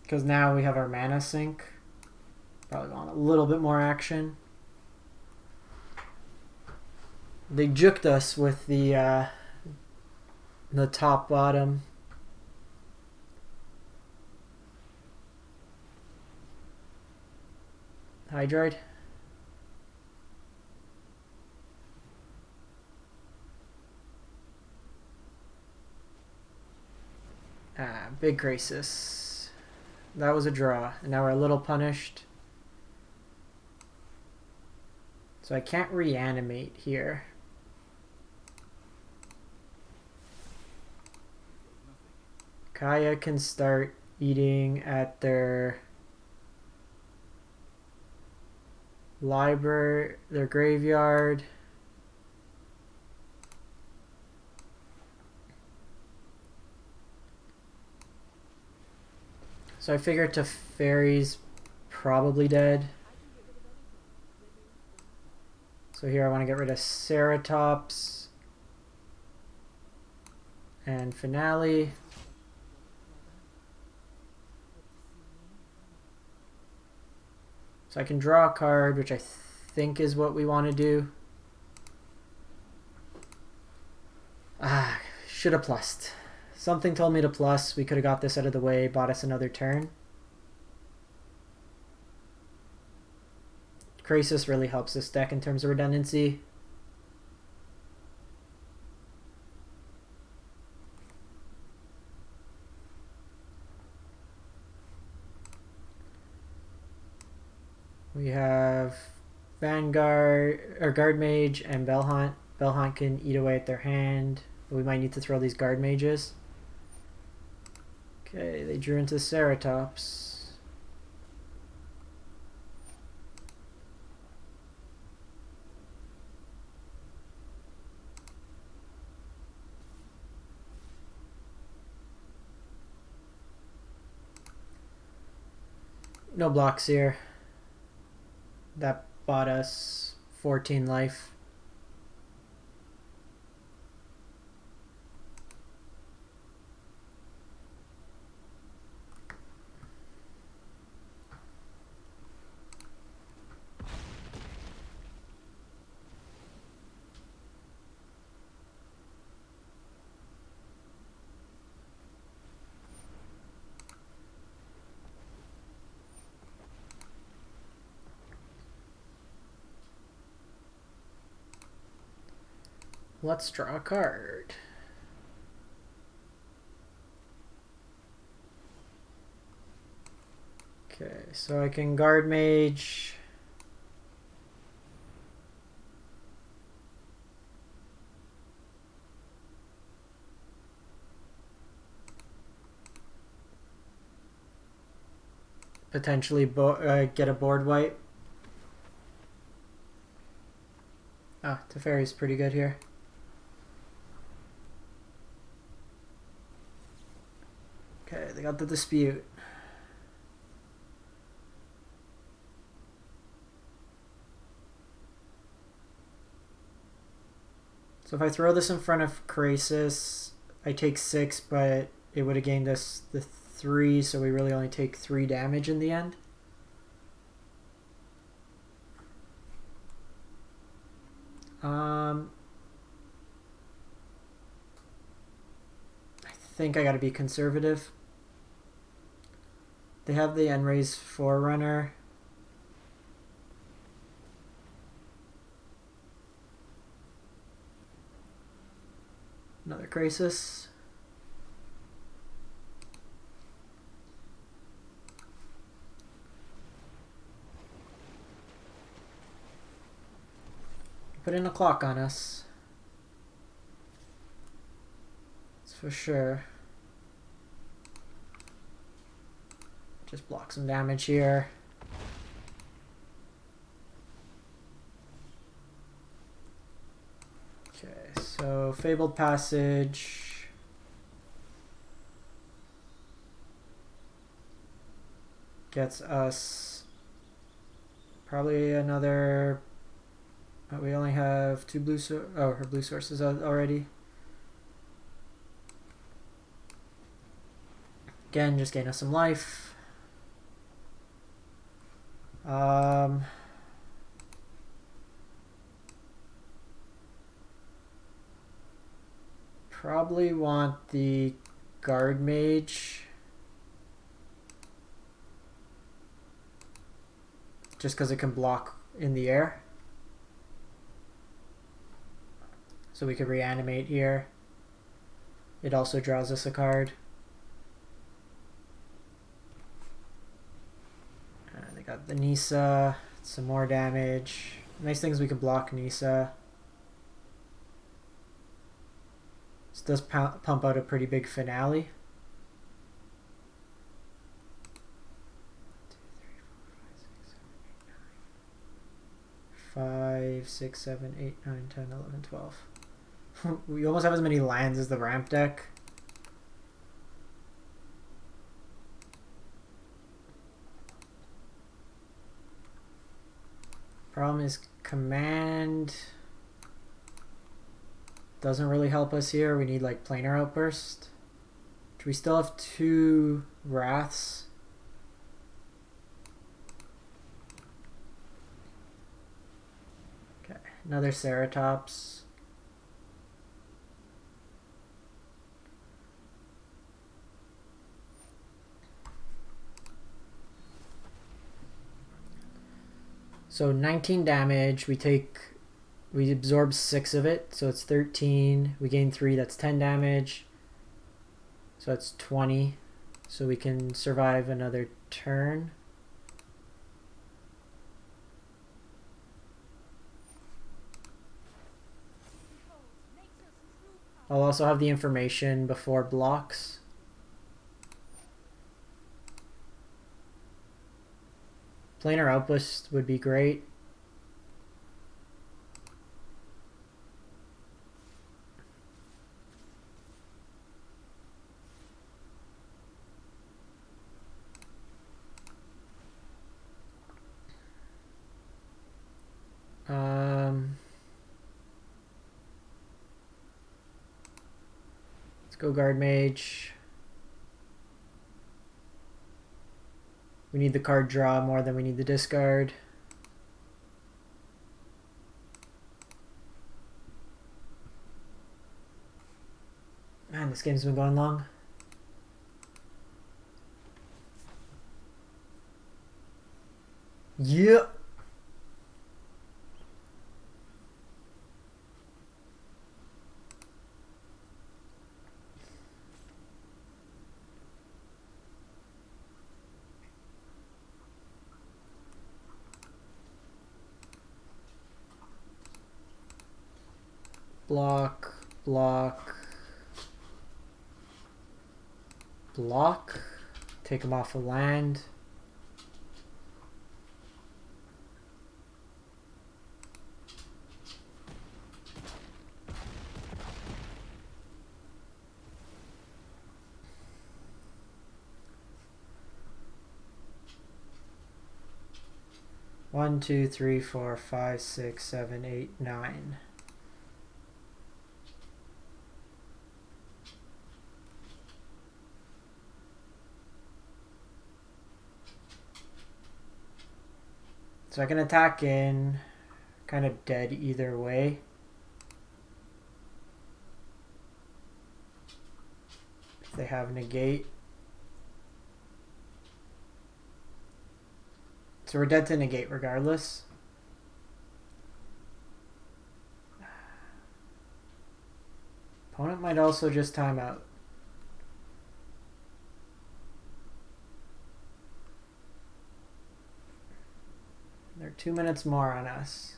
Because now we have our mana sink. Probably want a little bit more action. They juked us with the top bottom. Hydroid. Big crisis. That was a draw, and now we're a little punished. So I can't reanimate here. Kaya can start eating at their library, their graveyard. So I figure Teferi's probably dead. So here I want to get rid of Ceratops and Finale. So I can draw a card, which I think is what we want to do. Should have plussed. Something told me to plus. We could have got this out of the way, bought us another turn. Crisis really helps this deck in terms of redundancy. We have Vanguard or Guardmage and Bell-Haunt. Bell-Haunt can eat away at their hand. We might need to throw these Guardmages. Okay, they drew into Ceratops. No blocks here. That bought us 14 life. Let's draw a card. Okay, so I can Guardmage. Potentially get a board wipe. Ah, Teferi's pretty good here. Okay, they got the dispute. So if I throw this in front of Crisis, I take 6, but it would have gained us the 3, so we really only take 3 damage in the end. I think I gotta be conservative. They have the Enraze Forerunner. Another Crisis. Put in a clock on us. That's for sure. Just block some damage here. Okay, so Fabled Passage. Gets us probably another. We only have 2 blue. Her blue sources already. Again, just gain us some life. Probably want the Guardmage. Just because it can block in the air. So we could reanimate here. It also draws us a card. They got the Nisa, some more damage. Nice things we can block Nisa. This does pump out a pretty big finale. 5, 6, 7, 8, 9, 10, 11, 12. We almost have as many lands as the ramp deck. Problem is command doesn't really help us here. We need like Planar Outburst. We still have 2 Wraths. Okay, another Ceratops. So 19 damage, we absorb 6 of it, so it's 13. We gain 3, that's 10 damage. So that's 20. So we can survive another turn. I'll also have the information before blocks. Planar Outburst would be great. Let's go Guardmage. We need the card draw more than we need the discard. Man, this game's been going long. Yeah. Block, block, block. Take him off a land. One, 2, 3, 4, 5, 6, 7, 8, 9. So I can attack in, kind of dead either way. If they have negate. So we're dead to negate regardless. Opponent might also just time out. They're 2 minutes more on us.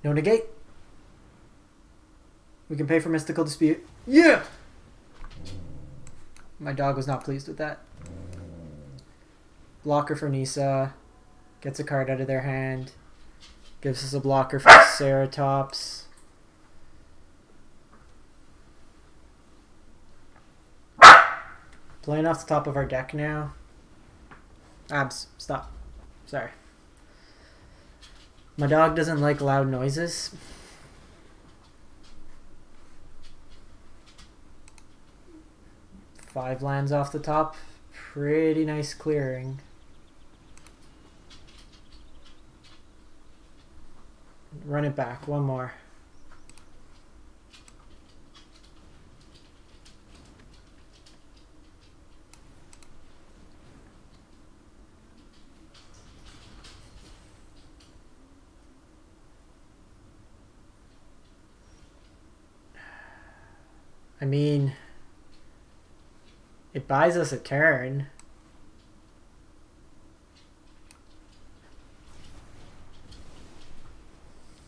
No negate. We can pay for Mystical Dispute. Yeah! My dog was not pleased with that. Blocker for Nisa. Gets a card out of their hand. Gives us a blocker for Ceratops. Playing off the top of our deck now. Abs, stop. Sorry. My dog doesn't like loud noises. Five lands off the top. Pretty nice clearing. Run it back. One more. I mean, it buys us a turn.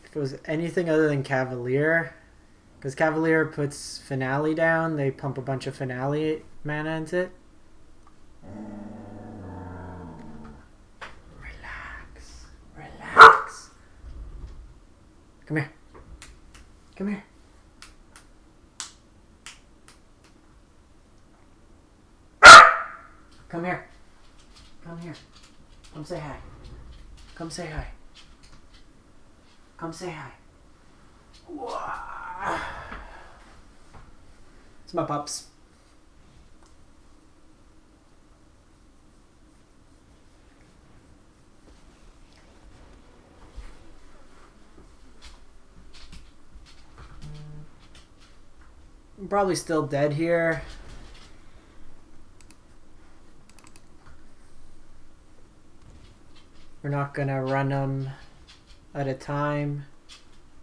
If it was anything other than Cavalier, because Cavalier puts Finale down, they pump a bunch of Finale mana into it. Relax. Relax. Come here. Come here. Come here. Come here. Come say hi. Come say hi. Come say hi. Whoa. It's my pups. I'm probably still dead here. We're not gonna run them at a time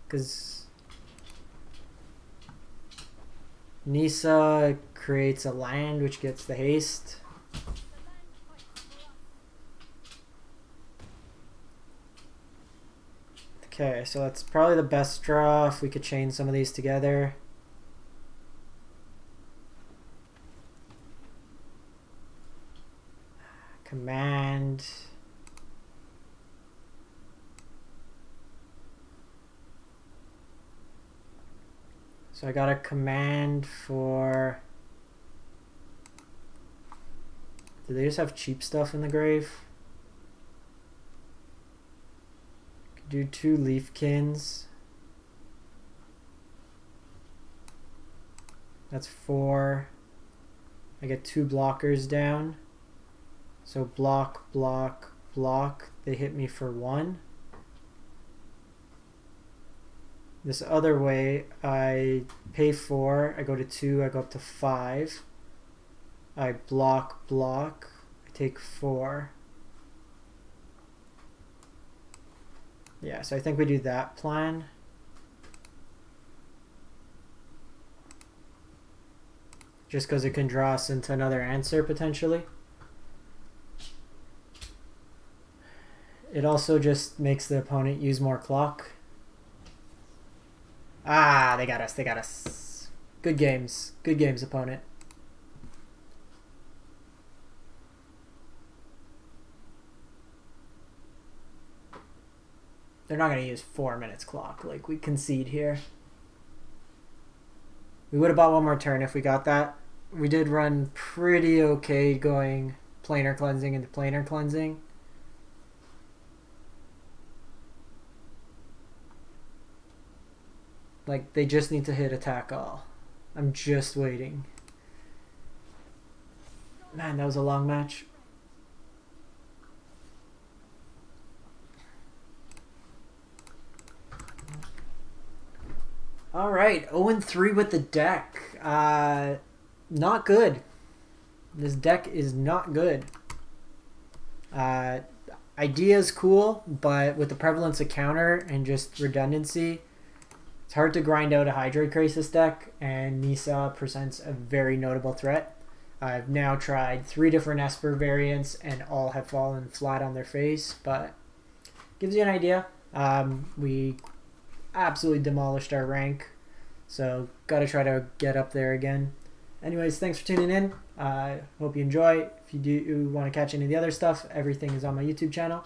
because Nisa creates a land which gets the haste. Okay, so that's probably the best draw if we could chain some of these together. Command. So I got a command for... Do they just have cheap stuff in the grave? Could do 2 Leafkins. That's 4. I get 2 blockers down. So block, block, block. They hit me for 1. This other way, I pay 4, I go to 2, I go up to 5. I block, block, I take 4. Yeah, so I think we do that plan. Just because it can draw us into another answer, potentially. It also just makes the opponent use more clock. Ah, they got us, they got us. Good games, opponent. They're not going to use 4 minutes clock, like we concede here. We would have bought one more turn if we got that. We did run pretty okay going planar cleansing into planar cleansing. Like, they just need to hit attack all. I'm just waiting. Man, that was a long match. Alright, 0-3 with the deck. Not good. This deck is not good. Idea is cool, but with the prevalence of counter and just redundancy, it's hard to grind out a Hydroid Crisis deck, and Nisa presents a very notable threat. I've now tried 3 different Esper variants, and all have fallen flat on their face, but gives you an idea. We absolutely demolished our rank. So gotta try to get up there again. Anyways, thanks for tuning in. Hope you enjoy. If you do want to catch any of the other stuff, everything is on my YouTube channel.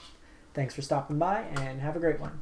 Thanks for stopping by, and have a great one.